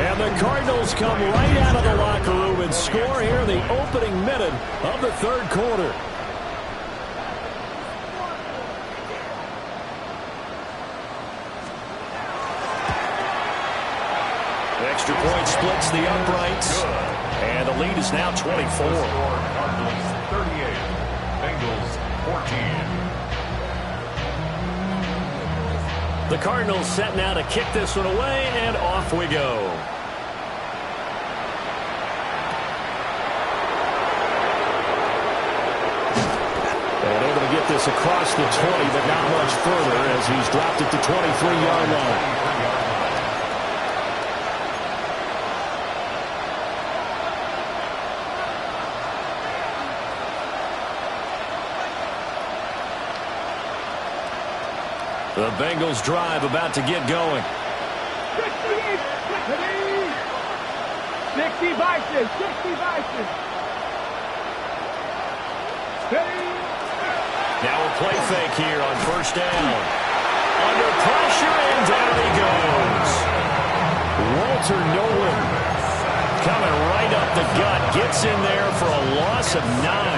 [SPEAKER 2] And the Cardinals come right out of the locker room and score here in the opening minute of the third quarter. Extra point splits the uprights. And the lead is now 24.
[SPEAKER 6] Cardinals 38, Bengals 14.
[SPEAKER 2] The Cardinals set now to kick this one away, and off we go.
[SPEAKER 7] And able to get this across the 20, but not much further as he's dropped it to 23-yard line.
[SPEAKER 2] The Bengals drive about to get going.
[SPEAKER 4] 60 Vices. 60 Vices.
[SPEAKER 2] Now a play fake here on first down. Under pressure, and down he goes.
[SPEAKER 7] Walter Nolan
[SPEAKER 2] coming right up the gut. Gets in there for a loss of 9.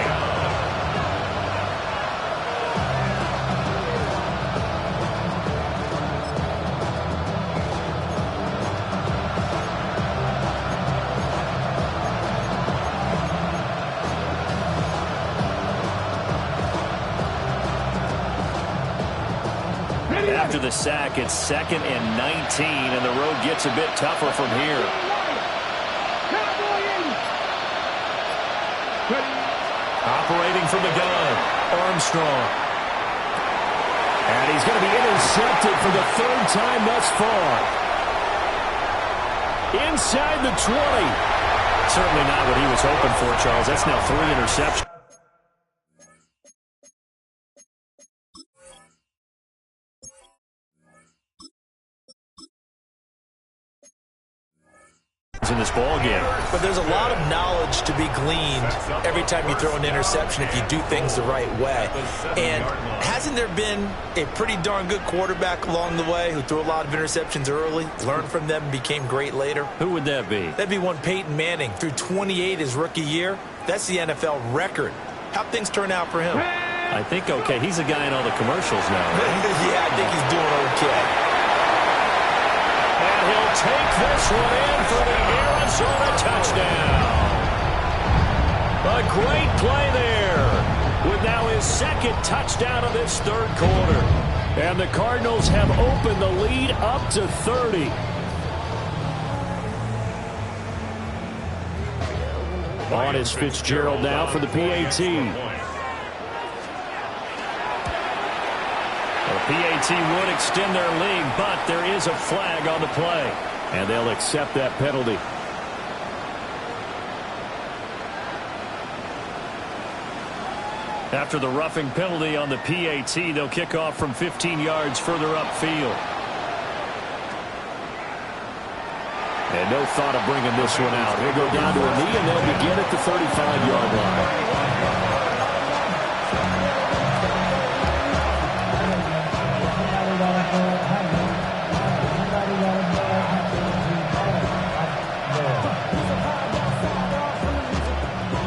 [SPEAKER 7] After the sack, it's 2nd and 19, and the road gets a bit tougher from here. Operating from the gun, Armstrong. And he's going to be intercepted for the 3rd time thus far. Inside the 20. Certainly not what he was hoping for, Charles. That's now 3 interceptions. In this ball game.
[SPEAKER 5] But there's a lot of knowledge to be gleaned every time you throw an interception if you do things the right way. And hasn't there been a pretty darn good quarterback along the way who threw a lot of interceptions early, learned from them, and became great later?
[SPEAKER 7] Who would that be?
[SPEAKER 5] That'd be one Peyton Manning. Threw 28 his rookie year. That's the NFL record. How'd things turn out for him?
[SPEAKER 7] I think okay. He's a guy in all the commercials now, right?
[SPEAKER 5] Yeah, I think he's doing okay.
[SPEAKER 7] And he'll take this one in for the Arizona touchdown. A great play there with now his 2nd touchdown of this 3rd quarter. And the Cardinals have opened the lead up to 30. On is Fitzgerald now for the PAT. The PAT would extend their lead, but there is a flag on the play. And they'll accept that penalty. After the roughing penalty on the PAT, they'll kick off from 15 yards further upfield. And no thought of bringing this one out. He'll go down to a knee, and they'll begin at the 35-yard line.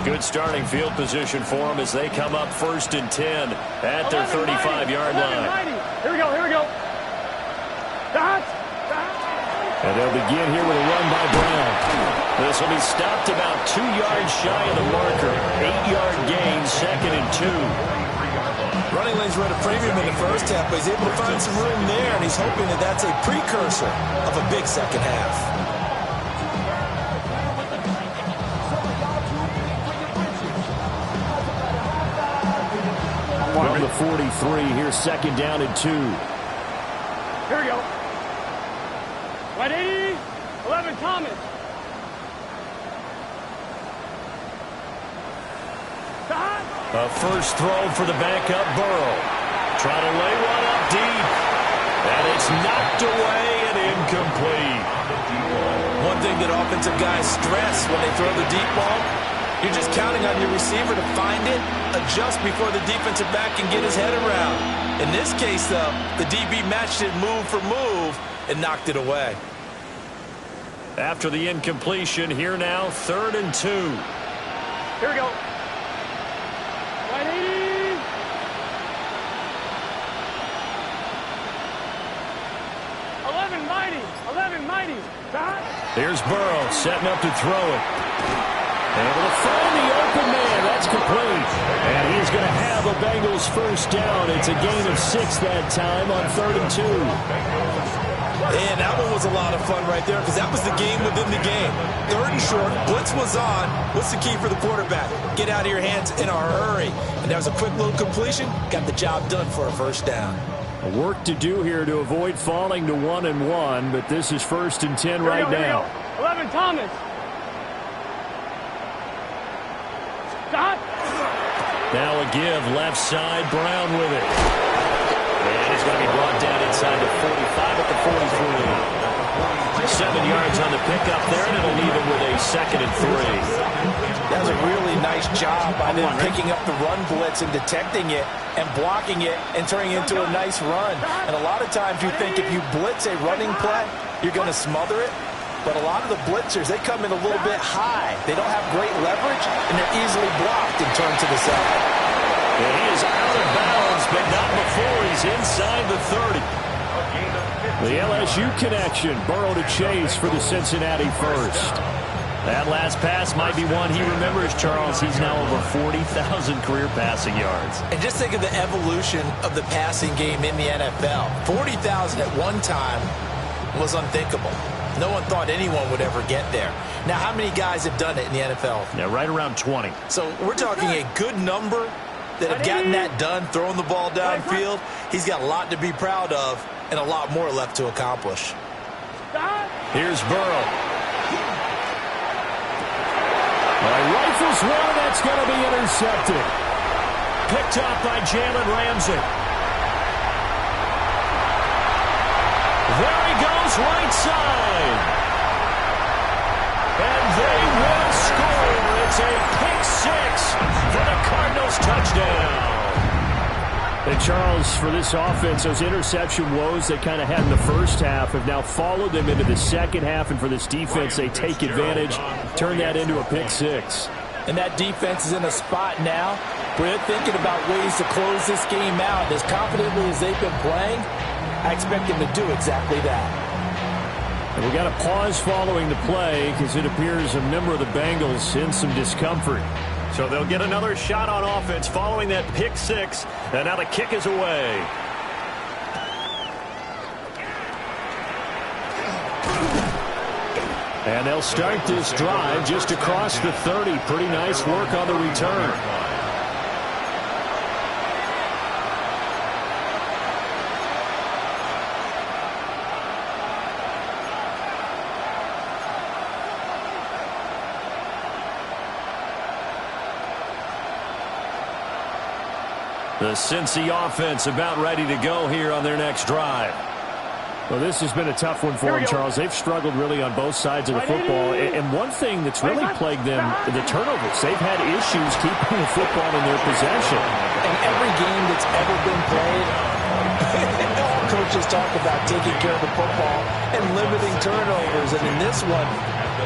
[SPEAKER 7] Good starting field position for them as they come up 1st and 10 at their 35-yard line.
[SPEAKER 4] Here we go.
[SPEAKER 7] And they'll begin here with a run by Brown. This will be stopped about 2 yards shy of the marker. 8-yard gain, 2nd and 2.
[SPEAKER 5] Running lanes were at a premium in the first half, but he's able to find some room there, and he's hoping that that's a precursor of a big second half.
[SPEAKER 7] From the 43, here's 2nd down and 2.
[SPEAKER 4] Here we go. Right 80, 11 Thomas.
[SPEAKER 7] A first throw for the backup Burrow. Trying to lay one up deep. And it's knocked away and incomplete.
[SPEAKER 5] One thing that offensive guys stress when they throw the deep ball, you're just counting on your receiver to find it, adjust before the defensive back can get his head around. In this case, though, the DB matched it move for move and knocked it away.
[SPEAKER 7] After the incompletion, here now, 3rd and 2.
[SPEAKER 4] Here we go. Right 80. 11 mighty.
[SPEAKER 7] Here's Burrow setting up to throw it. Able to find the open man. That's complete. And he's going to have a Bengals first down. It's a gain of 6 that time on 3rd and 2.
[SPEAKER 5] And that one was a lot of fun right there because that was the game within the game. 3rd and short, blitz was on. What's the key for the quarterback? Get out of your hands in a hurry. And that was a quick little completion. Got the job done for a first down.
[SPEAKER 7] Work to do here to avoid falling to 1-1, but this is 1st and 10 right now.
[SPEAKER 4] 11 Thomas. Stop.
[SPEAKER 7] Now a give left side, Brown with it. And he's going to be brought down inside the 45 at the 43. 7 yards on the pickup there, and it'll leave him with a 2nd and 3.
[SPEAKER 5] That was a really nice job by them picking up the run blitz and detecting it and blocking it and turning it into a nice run. And a lot of times you think if you blitz a running play, you're going to smother it. But a lot of the blitzers, they come in a little bit high. They don't have great leverage, and they're easily blocked and turned to the side.
[SPEAKER 7] And he is out of bounds, but not before he's inside the 30. The LSU connection, Burrow to Chase for the Cincinnati first. That last pass might be one he remembers, Charles. He's now over 40,000 career passing yards.
[SPEAKER 5] And just think of the evolution of the passing game in the NFL. 40,000 at one time was unthinkable. No one thought anyone would ever get there. Now, how many guys have done it in the NFL?
[SPEAKER 7] Yeah, right around 20.
[SPEAKER 5] So we're talking a good number that have gotten that done, throwing the ball downfield. He's got a lot to be proud of and a lot more left to accomplish.
[SPEAKER 7] Here's Burrow. Rifles one, that's going to be intercepted. Picked up by Jalen Ramsey. There he goes, right side. And they will score. It's a pick six for the Cardinals touchdown. And Charles, for this offense, those interception woes they kind of had in the first half have now followed them into the second half. And for this defense, they take advantage, turn that into a pick six.
[SPEAKER 5] And that defense is in a spot now where they're thinking about ways to close this game out. As confidently as they've been playing, I expect them to do exactly that.
[SPEAKER 7] And we got a pause following the play because it appears a member of the Bengals in some discomfort. So they'll get another shot on offense following that pick six. And now the kick is away. And they'll start this drive just across the 30. Pretty nice work on the return. The Cincy offense about ready to go here on their next drive. Well, this has been a tough one for them, Charles. They've struggled really on both sides of the football. And one thing that's really plagued them, the turnovers. They've had issues keeping the football in their possession.
[SPEAKER 5] In every game that's ever been played, all coaches talk about taking care of the football and limiting turnovers. And in this one,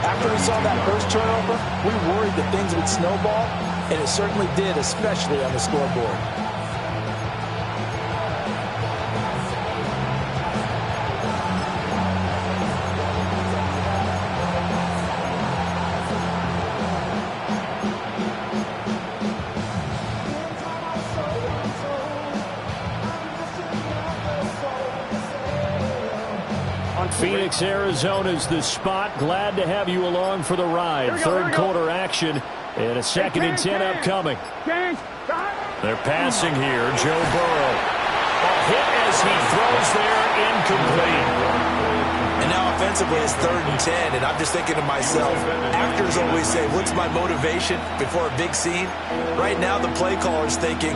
[SPEAKER 5] after we saw that first turnover, we worried that things would snowball, and it certainly did, especially on the scoreboard.
[SPEAKER 7] Phoenix, Arizona's the spot. Glad to have you along for the ride. Third quarter action and a 2nd and 10 upcoming. They're passing here. Joe Burrow. A hit as he throws there, incomplete.
[SPEAKER 5] And now offensively it's 3rd and 10, and I'm just thinking to myself, actors always say, what's my motivation before a big scene? Right now the play caller's thinking,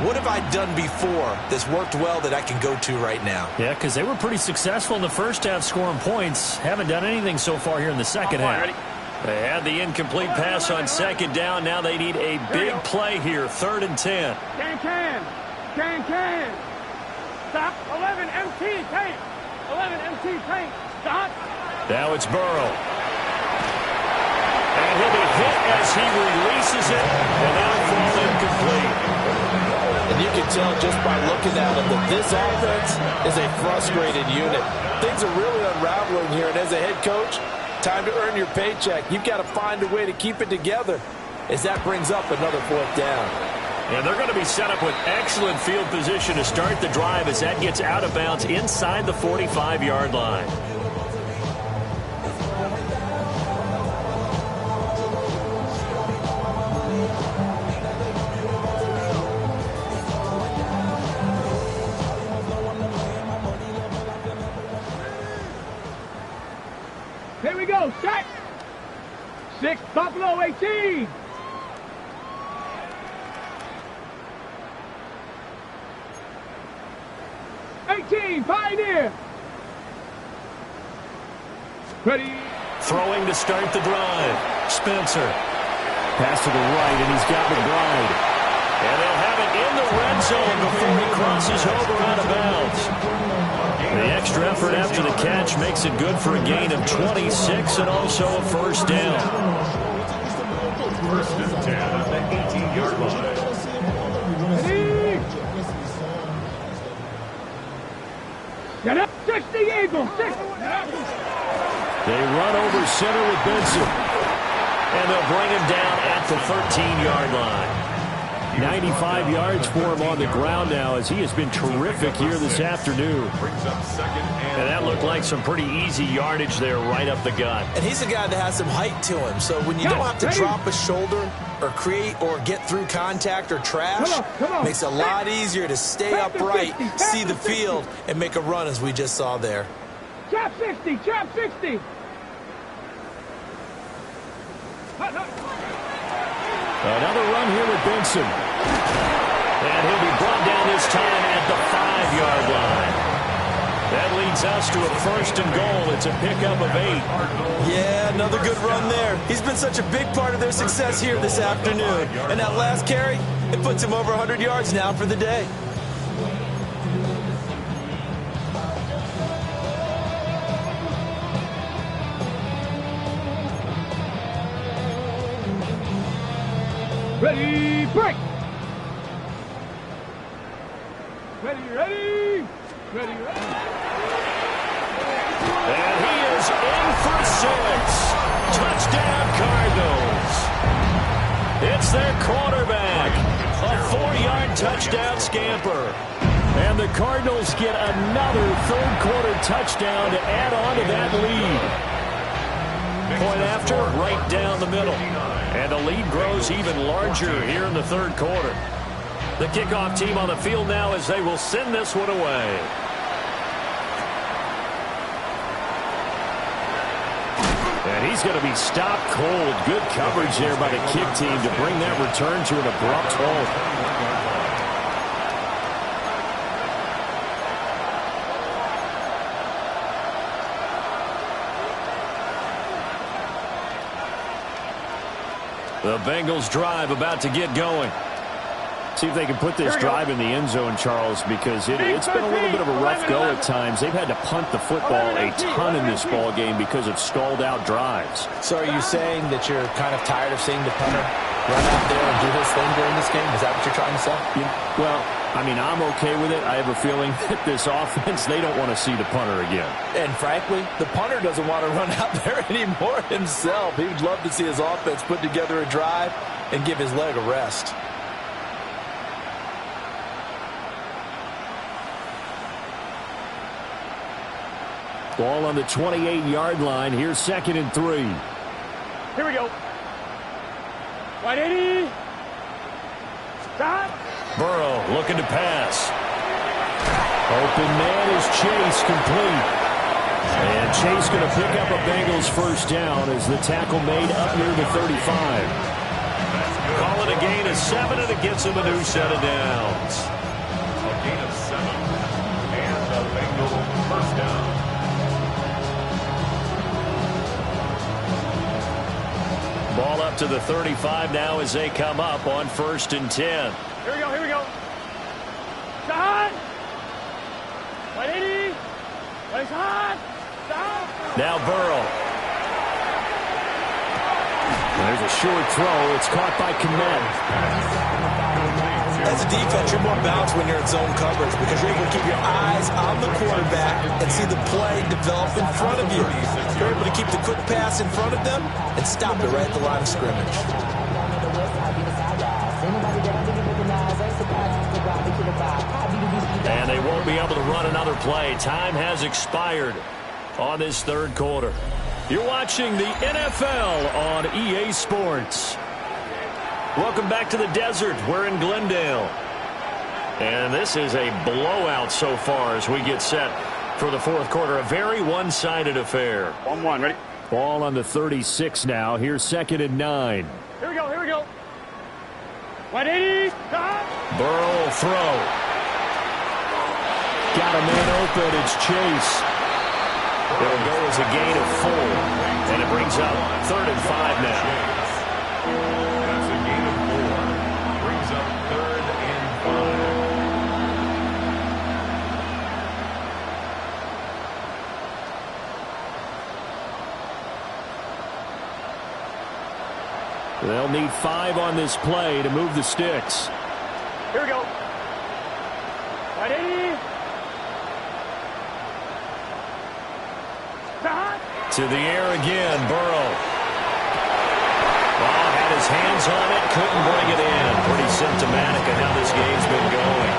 [SPEAKER 5] what have I done before that's worked well that I can go to right now?
[SPEAKER 7] Yeah, because they were pretty successful in the first half scoring points. Haven't done anything so far here in the second half. They had the incomplete pass on 2nd down. Now they need a big play here. 3rd and 10.
[SPEAKER 4] Can. Stop. 11 MT paint. 11 MT paint. Stop.
[SPEAKER 7] Now it's Burrow. And he'll be hit as he releases it. And that'll fall incomplete.
[SPEAKER 5] And you can tell just by looking at him that this offense is a frustrated unit. Things are really unraveling here, and as a head coach, time to earn your paycheck. You've got to find a way to keep it together as that brings up another 4th down.
[SPEAKER 7] And they're going to be set up with excellent field position to start the drive as that gets out of bounds inside the 45-yard line.
[SPEAKER 4] Here we go, set. 6, Buffalo 18. Pioneer. Ready.
[SPEAKER 7] Throwing to start the drive. Spencer. Pass to the right, and he's got McBride. And they'll have it in the red zone before he crosses over out of bounds. The extra effort after the catch makes it good for a gain of 26 and also a 1st down.
[SPEAKER 6] 1st and 10 at the 18-yard line.
[SPEAKER 4] Get up, 60 Eagles, 60.
[SPEAKER 7] They run over center with Benson.
[SPEAKER 2] And they'll bring him down at the 13-yard line. 95 yards for him on the ground now as he has been terrific here this afternoon. And that looked like some pretty easy yardage there right up the gut.
[SPEAKER 5] And he's a guy that has some height to him, so when you don't have to drop a shoulder or create or get through contact or trash, makes it a lot easier to stay upright, see the field, and make a run as we just saw there.
[SPEAKER 4] Trap 60, trap 60.
[SPEAKER 2] Another run here with Benson. And he'll be brought down this time at the 5-yard line. That leads us to a 1st and goal. It's a pickup of 8.
[SPEAKER 5] Yeah, another good run there. He's been such a big part of their success here this afternoon. And that last carry, it puts him over 100 yards now for the day.
[SPEAKER 4] Ready, break! Ready, ready! Ready, ready!
[SPEAKER 2] And he is in for 6. Touchdown, Cardinals. It's their quarterback. A 4-yard touchdown scamper. And the Cardinals get another third-quarter touchdown to add on to that lead. Point after, right down the middle. And the lead grows even larger here in the third quarter. The kickoff team on the field now as they will send this one away. And he's going to be stopped cold. Good coverage there by the kick team to bring that return to an abrupt halt. The Bengals drive about to get going. See if they can put this drive in the end zone, Charles, because it's been a little bit of a rough go at times. They've had to punt the football a ton in this ball game because of stalled-out drives.
[SPEAKER 5] So are you saying that you're kind of tired of seeing the punter run out there and do his thing during this game? Is that what you're trying to say?
[SPEAKER 2] Yeah, well, I mean, I'm okay with it. I have a feeling that this offense, they don't want to see the punter again.
[SPEAKER 5] And frankly, the punter doesn't want to run out there anymore himself. He would love to see his offense put together a drive and give his leg a rest.
[SPEAKER 2] Ball on the 28-yard line. Here's 2nd and 3.
[SPEAKER 4] Here we go. 180. Stop.
[SPEAKER 2] Burrow looking to pass. Open man is Chase, complete. And Chase going to pick up a Bengals first down as the tackle made up near the 35. Call it a gain of 7, and it gets him a new set of downs.
[SPEAKER 6] A gain of 7. And the Bengals first down.
[SPEAKER 2] Ball up to the 35 now as they come up on 1st and 10.
[SPEAKER 4] Here we go, here we go. Shot! 180. Nice hot. Stop.
[SPEAKER 2] Now Burrow. There's a short throw. It's caught by Kmet.
[SPEAKER 5] As a defense, you're more balanced when you're in zone coverage because you're able to keep your eyes on the quarterback and see the play develop in front of you. You're able to keep the quick pass in front of them and stop it right at the line of scrimmage.
[SPEAKER 2] And they won't be able to run another play. Time has expired on this third quarter. You're watching the NFL on EA Sports. Welcome back to the desert. We're in Glendale. And this is a blowout so far as we get set for the fourth quarter. A very one-sided affair.
[SPEAKER 4] 1-1, ready?
[SPEAKER 2] Ball on the 36 now. Here's 2nd and 9.
[SPEAKER 4] Here we go, here we go. 180. Stop.
[SPEAKER 2] Burrow will throw. Got a man open. It's Chase. It'll go as a gain of 4. And it brings up 3rd and 5 now.
[SPEAKER 6] That's a gain of 4. Brings up 3rd and 5.
[SPEAKER 2] They'll need 5 on this play to move the sticks.
[SPEAKER 4] Here we go. 180. Stop.
[SPEAKER 2] To the air again, Burrow. his hands on it, couldn't bring it in. Pretty symptomatic of how this game's been going.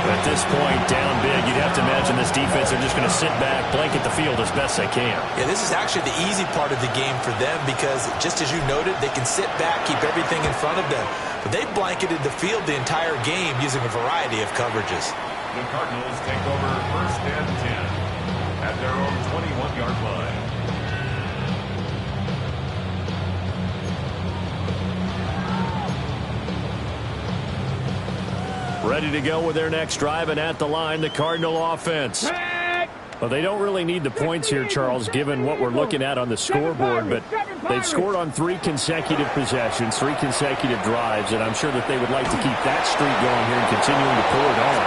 [SPEAKER 2] At this point, down big, you'd have to imagine this defense are just going to sit back, blanket the field as best they can.
[SPEAKER 5] Yeah, this is actually the easy part of the game for them because, just as you noted, they can sit back, keep everything in front of them. But they blanketed the field the entire game using a variety of coverages.
[SPEAKER 6] The Cardinals take over 1st and 10 at their own 21-yard line.
[SPEAKER 2] Ready to go with their next drive, and at the line, the Cardinal offense. Well, they don't really need the points here, Charles, given what we're looking at on the scoreboard, but they've scored on 3 consecutive possessions, 3 consecutive drives, and I'm sure that they would like to keep that streak going here and continuing to pour it on.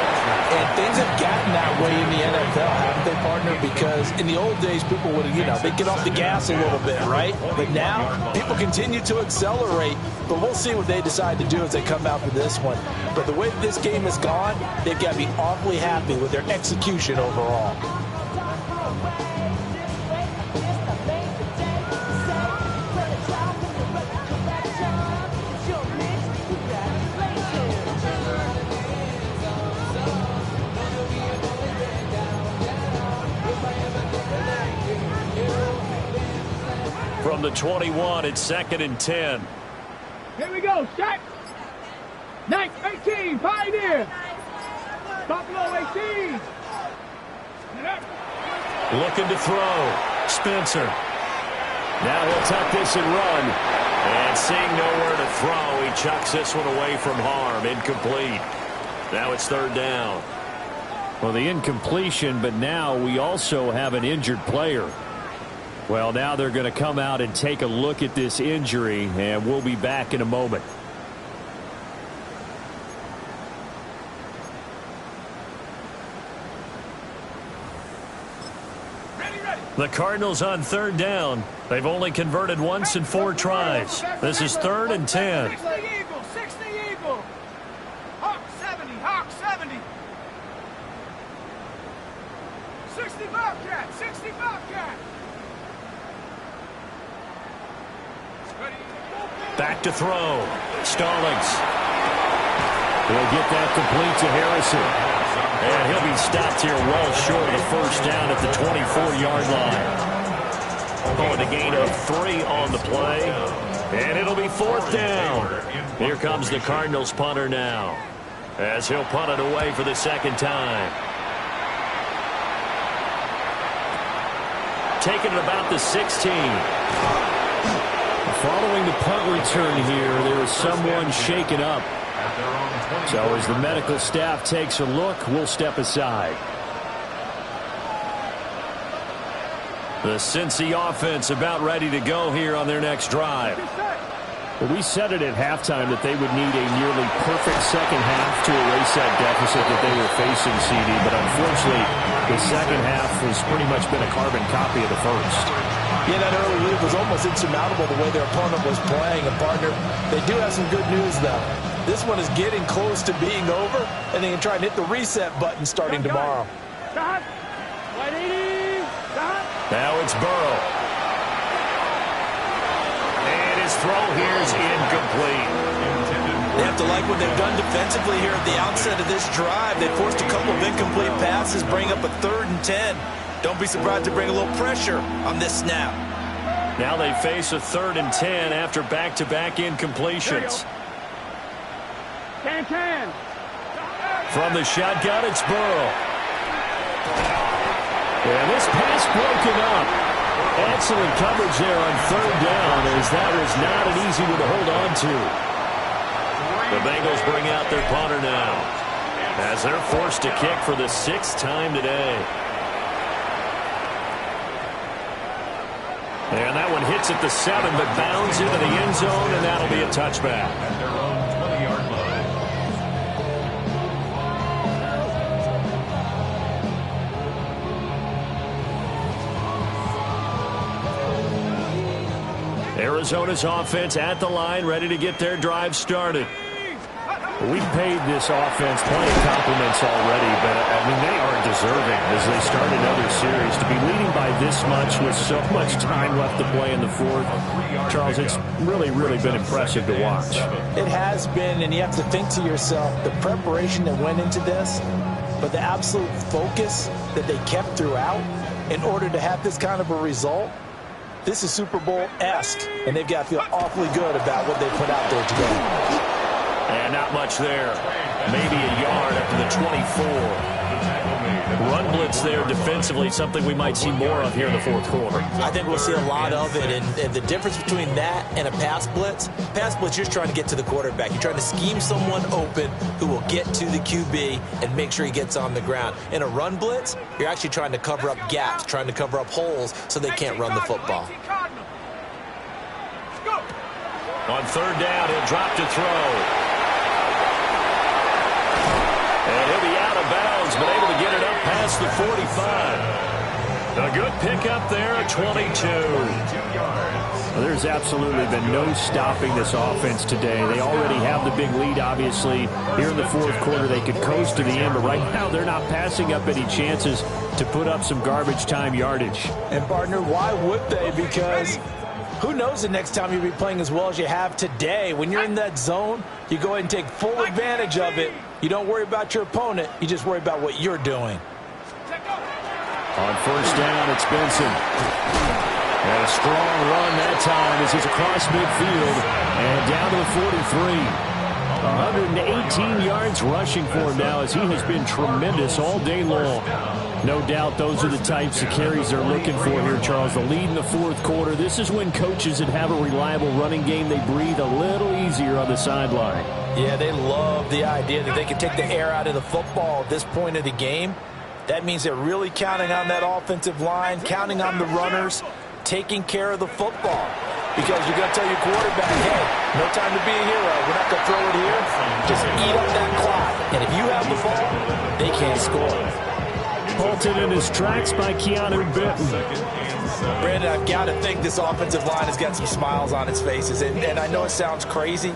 [SPEAKER 5] And things have gotten that way in the NFL, haven't they, partner? Because in the old days, people would, they'd get off the gas a little bit, right? But now, people continue to accelerate, but we'll see what they decide to do as they come out for this one. But the way this game has gone, they've got to be awfully happy with their execution overall.
[SPEAKER 2] From the 21, it's 2nd and 10.
[SPEAKER 4] Here we go, set. 18, Pioneer. Buffalo 18.
[SPEAKER 2] Looking to throw. Spencer. Now he'll tuck this and run. And seeing nowhere to throw, he chucks this one away from harm. Incomplete. Now it's 3rd down. Well, the incompletion, but now we also have an injured player. Well, now they're going to come out and take a look at this injury, and we'll be back in a moment. The Cardinals on 3rd down. They've only converted once in 4 tries. This is 3rd and 10.
[SPEAKER 4] 60 Eagle, 60 Eagle. Hawk 70, Hawk 70. 60 Bobcat, 60 Bobcat.
[SPEAKER 2] Back to throw. Stallings. He'll get that complete to Harrison. And he'll be stopped here well short of the 1st down at the 24-yard line. Oh, and a gain of 3 on the play. And it'll be 4th down. Here comes the Cardinals punter now, as he'll punt it away for the 2nd time. Taking it about the 16. Following the punt return here, there is someone shaken up. So as the medical staff takes a look, we'll step aside. The Cincy offense about ready to go here on their next drive. Well, we said it at halftime that they would need a nearly perfect second half to erase that deficit that they were facing, CD. But unfortunately, the second half has pretty much been a carbon copy of the first.
[SPEAKER 5] Yeah, that early lead was almost insurmountable the way their opponent was playing. And, partner, they do have some good news, though. This one is getting close to being over, and they can try and hit the reset button starting tomorrow.
[SPEAKER 2] Now it's Burrow. And his throw here is incomplete.
[SPEAKER 5] They have to like what they've done defensively here at the outset of this drive. They forced a couple of incomplete passes, bring up a 3rd and 10. Don't be surprised to bring a little pressure on this snap.
[SPEAKER 2] Now they face a 3rd and 10 after back-to-back incompletions.
[SPEAKER 4] 10.
[SPEAKER 2] From the shotgun, it's Burrow. And this pass broken up. Excellent coverage there on 3rd down, as that was not an easy one to hold on to. The Bengals bring out their punter now, as they're forced to kick for the 6th time today. And that one hits at the 7, but bounds into the end zone, and that'll be a touchback.
[SPEAKER 6] At their own 20-yard line.
[SPEAKER 2] Arizona's offense at the line, ready to get their drive started.
[SPEAKER 7] We've paid this offense plenty of compliments already, but, I mean, they are deserving as they start another series. To be leading by this much with so much time left to play in the fourth, Charles, it's really, really been impressive to watch.
[SPEAKER 5] It has been, and you have to think to yourself, the preparation that went into this, but the absolute focus that they kept throughout in order to have this kind of a result, this is Super Bowl-esque, and they've got to feel awfully good about what they put out there today.
[SPEAKER 2] And not much there. Maybe a yard up to the 24. Run blitz there defensively, something we might see more of here in the fourth quarter.
[SPEAKER 5] I think we'll see a lot of it, and the difference between that and a pass blitz, you're trying to get to the quarterback. You're trying to scheme someone open who will get to the QB and make sure he gets on the ground. In a run blitz, you're actually trying to cover up gaps, trying to cover up holes so they can't run the football.
[SPEAKER 2] On third down, he'll drop to throw. And he'll be out of bounds, but able to get it up past the 45. A good pickup there at 22.
[SPEAKER 7] Well, there's absolutely been no stopping this offense today. They already have the big lead, obviously. Here in the fourth quarter, they could coast to the end, but right now they're not passing up any chances to put up some garbage time yardage.
[SPEAKER 5] And, partner, why would they? Because who knows the next time you'll be playing as well as you have today. When you're in that zone, you go ahead and take full advantage of it. You don't worry about your opponent. You just worry about what you're doing.
[SPEAKER 7] On first down, it's Benson. And a strong run that time as he's across midfield and down to the 43. 118 yards rushing for him now as he has been tremendous all day long. No doubt those are the types of carries they're looking for here, Charles. The lead in the fourth quarter. This is when coaches that have a reliable running game, they breathe a little easier on the sideline.
[SPEAKER 5] Yeah, they love the idea that they can take the air out of the football at this point of the game. That means they're really counting on that offensive line, counting on the runners, taking care of the football. Because you're going to tell your quarterback, hey, no time to be a hero. We're not going to throw it here. Just eat up that clock. And if you have the ball, they can't score.
[SPEAKER 7] Halted in his tracks by Keanu Benton.
[SPEAKER 5] Brandon, I've got to think this offensive line has got some smiles on its faces. And I know it sounds crazy,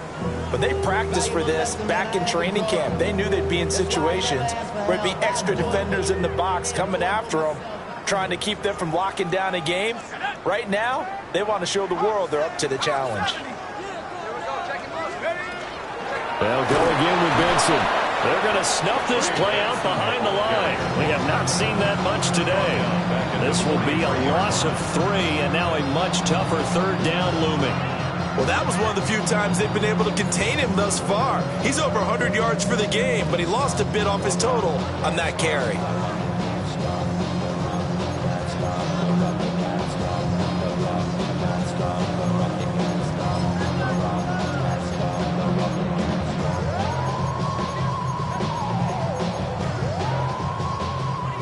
[SPEAKER 5] but they practiced for this back in training camp. They knew they'd be in situations where it'd be extra defenders in the box coming after them, trying to keep them from locking down a game. Right now, they want to show the world they're up to the challenge.
[SPEAKER 7] They'll go again with Benson.
[SPEAKER 2] They're going to snuff this play out behind the line. We have not seen that much today. This will be a loss of 3, and now a much tougher third down looming.
[SPEAKER 5] Well, that was one of the few times they've been able to contain him thus far. He's over 100 yards for the game, but he lost a bit off his total on that carry.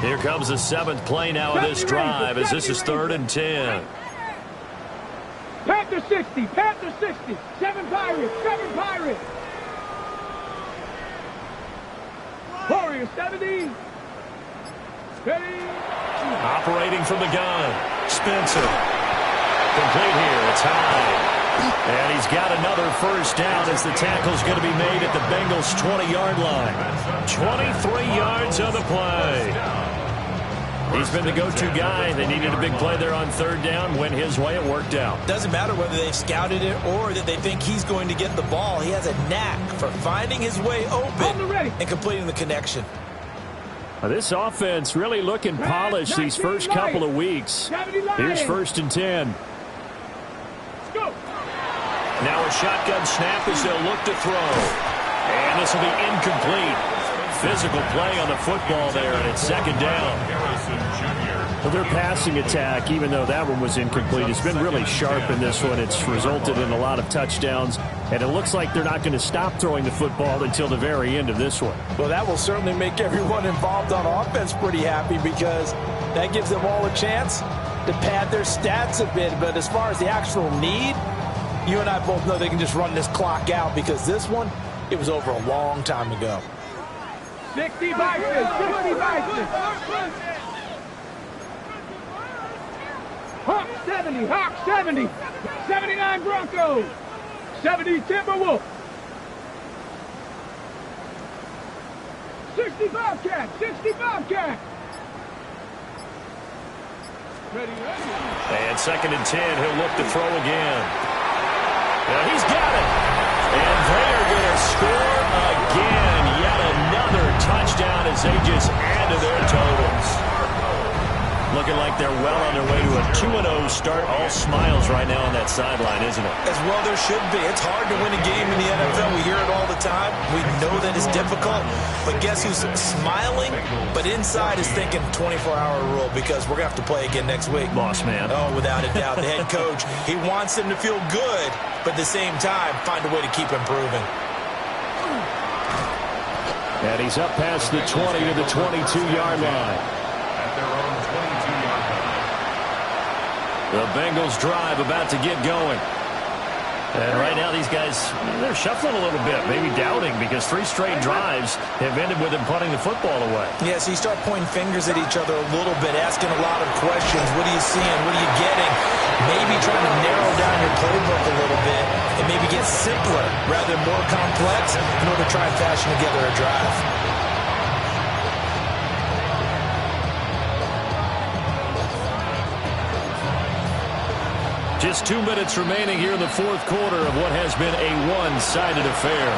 [SPEAKER 2] Here comes the 7th play now of this drive as this is 3rd and 10.
[SPEAKER 4] Panther 60, Panther 60, 7 Pirates, 7 Pirates. Warriors 70. Ready.
[SPEAKER 2] Operating from the gun. Spencer. Complete here. It's high. And he's got another first down as the tackle's going to be made at the Bengals' 20-yard line. 23 yards on the play. He's been the go-to guy. They needed a big play there on third down. Went his way. It worked out.
[SPEAKER 5] Doesn't matter whether they've scouted it or that they think he's going to get the ball. He has a knack for finding his way open and completing the connection.
[SPEAKER 7] This offense really looking polished these first couple of weeks. Here's 1st and 10.
[SPEAKER 2] Now a shotgun snap as they'll look to throw. And this will be incomplete. Physical play on the football there, and it's 2nd down.
[SPEAKER 7] Well, their passing attack, even though that one was incomplete, has been really sharp in this one. It's resulted in a lot of touchdowns, and it looks like they're not going to stop throwing the football until the very end of this one.
[SPEAKER 5] Well, that will certainly make everyone involved on offense pretty happy because that gives them all a chance to pad their stats a bit. But as far as the actual need, you and I both know they can just run this clock out because this one, it was over a long time ago.
[SPEAKER 4] 60 Vikings, 60 Vikings. Hawk 70, Hawk 70. 79 Broncos. 70 Timberwolves. 60 Bobcat, 60 Bobcat. Ready.
[SPEAKER 2] And 2nd and 10, he'll look to throw again. Now he's got it. And they are going to score again. Yet another touchdown as they just add to their totals. Looking like they're well on their way to a 2-0 start. All smiles right now on that sideline, isn't it?
[SPEAKER 5] As well there should be. It's hard to win a game in the NFL. We hear it all the time. We know that it's difficult. But guess who's smiling? But inside is thinking 24-hour rule because we're going to have to play again next week.
[SPEAKER 2] Boss man.
[SPEAKER 5] Oh, without a doubt. The head coach, he wants them to feel good, but at the same time, find a way to keep improving.
[SPEAKER 2] And he's up past the 20 to the 22-yard line.
[SPEAKER 6] At their own 22-yard line.
[SPEAKER 2] The Bengals drive about to get going. And right now these guys, they're shuffling a little bit, maybe doubting because 3 straight drives have ended with them punting the football away.
[SPEAKER 5] Yeah, so you start pointing fingers at each other a little bit, asking a lot of questions. What are you seeing? What are you getting? Maybe trying to narrow down your playbook a little bit and maybe get simpler rather than more complex in order to try and fashion together a drive.
[SPEAKER 2] Just 2 minutes remaining here in the 4th quarter of what has been a one-sided affair.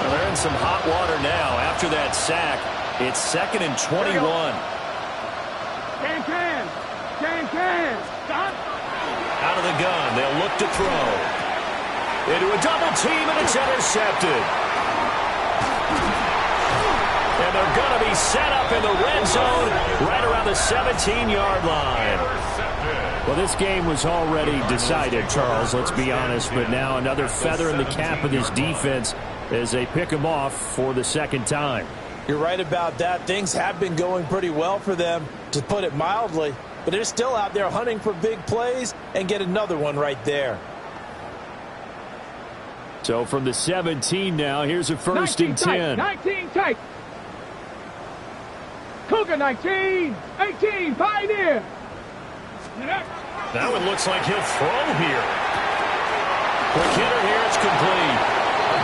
[SPEAKER 2] They're in some hot water now after that sack. It's 2nd and 21.
[SPEAKER 4] Can. Stop.
[SPEAKER 2] Out of the gun, they'll look to throw. Into a double team, and it's intercepted. And they're going to be set up in the red zone right around the 17-yard line. Well, this game was already decided, Charles, let's be honest. But now another feather in the cap of this defense as they pick them off for the 2nd time.
[SPEAKER 5] You're right about that. Things have been going pretty well for them, to put it mildly. But they're still out there hunting for big plays and get another one right there.
[SPEAKER 2] So from the 17 now, here's a 1st and 10.
[SPEAKER 4] 19 tight. Cougar 19. 18 Pioneer.
[SPEAKER 2] Now it looks like he'll throw here. Quick hitter here, it's complete.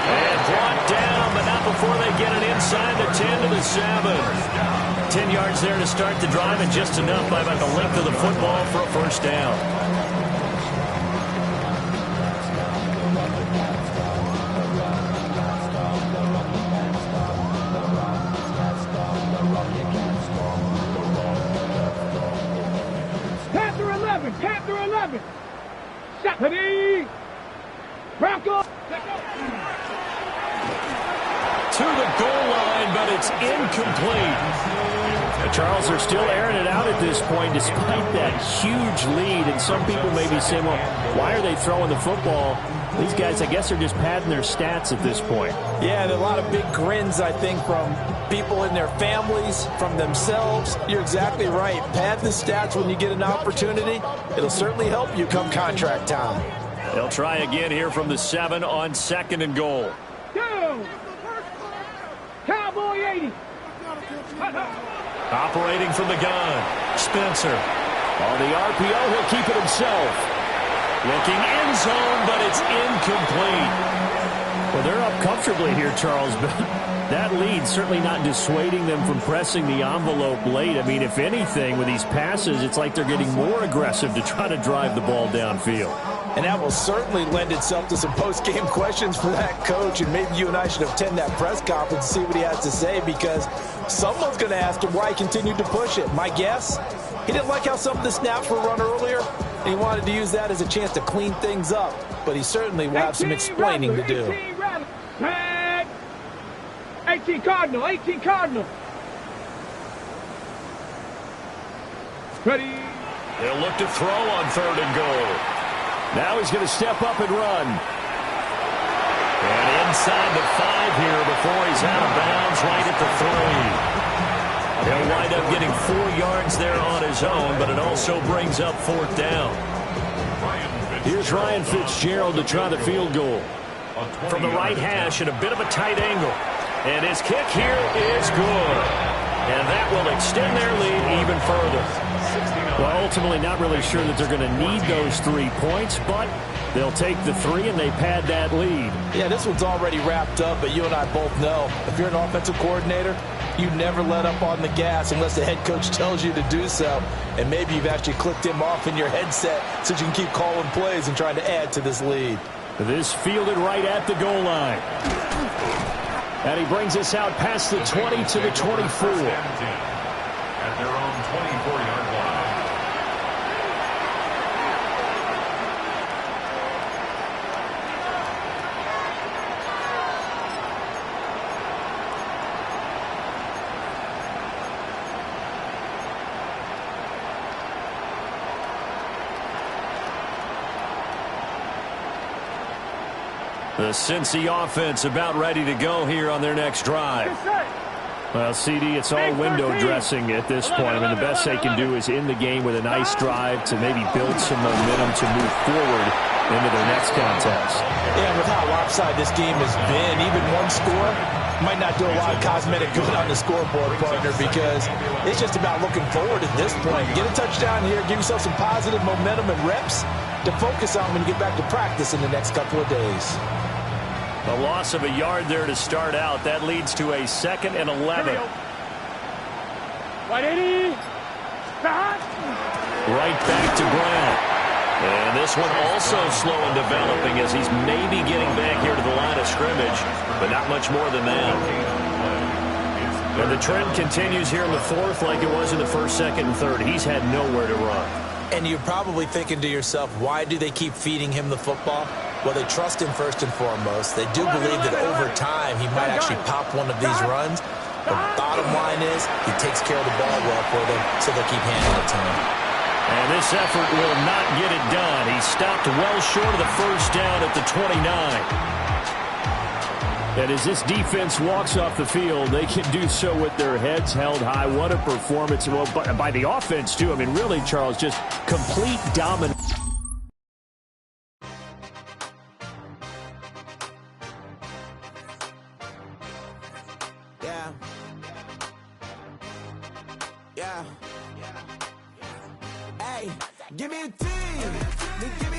[SPEAKER 2] And brought down, but not before they get it inside the 10 to the 7. 10 yards there to start the drive, and just enough by about the length of the football for a 1st down.
[SPEAKER 4] Panther 11. Stephanie. Bronco.
[SPEAKER 2] To the goal line, but it's incomplete. Charles, they're still airing it out at this point despite that huge lead. And some people may be saying, well, why are they throwing the football? These guys, I guess, are just padding their stats at this point.
[SPEAKER 5] Yeah, there are a lot of big grins, I think, from people in their families, from themselves. You're exactly right. Pad the stats when you get an opportunity. It'll certainly help you come contract time.
[SPEAKER 2] They'll try again here from the 7 on 2nd and goal.
[SPEAKER 4] Go. Cowboy 80.
[SPEAKER 2] Operating from the gun, Spencer. On the RPO, he'll keep it himself. Looking end zone, but it's incomplete. Well, they're up comfortably here, Charles, but that lead certainly not dissuading them from pressing the envelope late. I mean, if anything, with these passes, it's like they're getting more aggressive to try to drive the ball downfield.
[SPEAKER 5] And that will certainly lend itself to some post-game questions for that coach. And maybe you and I should attend that press conference and see what he has to say, because someone's going to ask him why he continued to push it. My guess, he didn't like how some of the snaps were run earlier, and he wanted to use that as a chance to clean things up. But he certainly will have some explaining to do.
[SPEAKER 4] 18 Cardinal. Ready.
[SPEAKER 2] They'll look to throw on 3rd and goal. Now he's going to step up and run. And inside the 5 here before he's out of bounds right at the 3. He'll wind up getting 4 yards there on his own, but it also brings up 4th down. Here's Ryan Fitzgerald to try the field goal. From the right hash at a bit of a tight angle. And his kick here is good. And that will extend their lead even further.
[SPEAKER 7] Well, ultimately not really sure that they're going to need those 3 points, but they'll take the 3 and they pad that lead.
[SPEAKER 5] Yeah, this one's already wrapped up, but you and I both know if you're an offensive coordinator, you never let up on the gas unless the head coach tells you to do so. And maybe you've actually clicked him off in your headset so you can keep calling plays and trying to add to this lead.
[SPEAKER 7] This fielded right at the goal line. And he brings us out past the 20 to the 24.
[SPEAKER 6] At their own 24-yard line.
[SPEAKER 2] The Cincy offense about ready to go here on their next drive.
[SPEAKER 7] Well, CD, it's all window dressing at this point. I mean, the best they can do is end the game with a nice drive to maybe build some momentum to move forward into their next contest.
[SPEAKER 5] Yeah, with how lopsided this game has been, even one score might not do a lot of cosmetic good on the scoreboard, partner, because it's just about looking forward at this point. Get a touchdown here, give yourself some positive momentum and reps to focus on when you get back to practice in the next couple of days.
[SPEAKER 7] A loss of a yard there to start out. That leads to a 2nd and 11.
[SPEAKER 4] 180.
[SPEAKER 2] Right back to Brown. And this one also slow in developing as he's maybe getting back here to the line of scrimmage, but not much more than that. And the trend continues here in the 4th like it was in the 1st, 2nd, and 3rd. He's had nowhere to run.
[SPEAKER 5] And you're probably thinking to yourself, why do they keep feeding him the football? Well, they trust him first and foremost. They do believe that over time he might actually pop one of these runs. The bottom line is he takes care of the ball well for them, so they'll keep handing it to him.
[SPEAKER 2] And this effort will not get it done. He stopped well short of the first down at the 29.
[SPEAKER 7] And as this defense walks off the field, they can do so with their heads held high. What a performance by the offense, too. I mean, really, Charles, just complete dominance.
[SPEAKER 8] Yeah. Hey, give me a team. Give me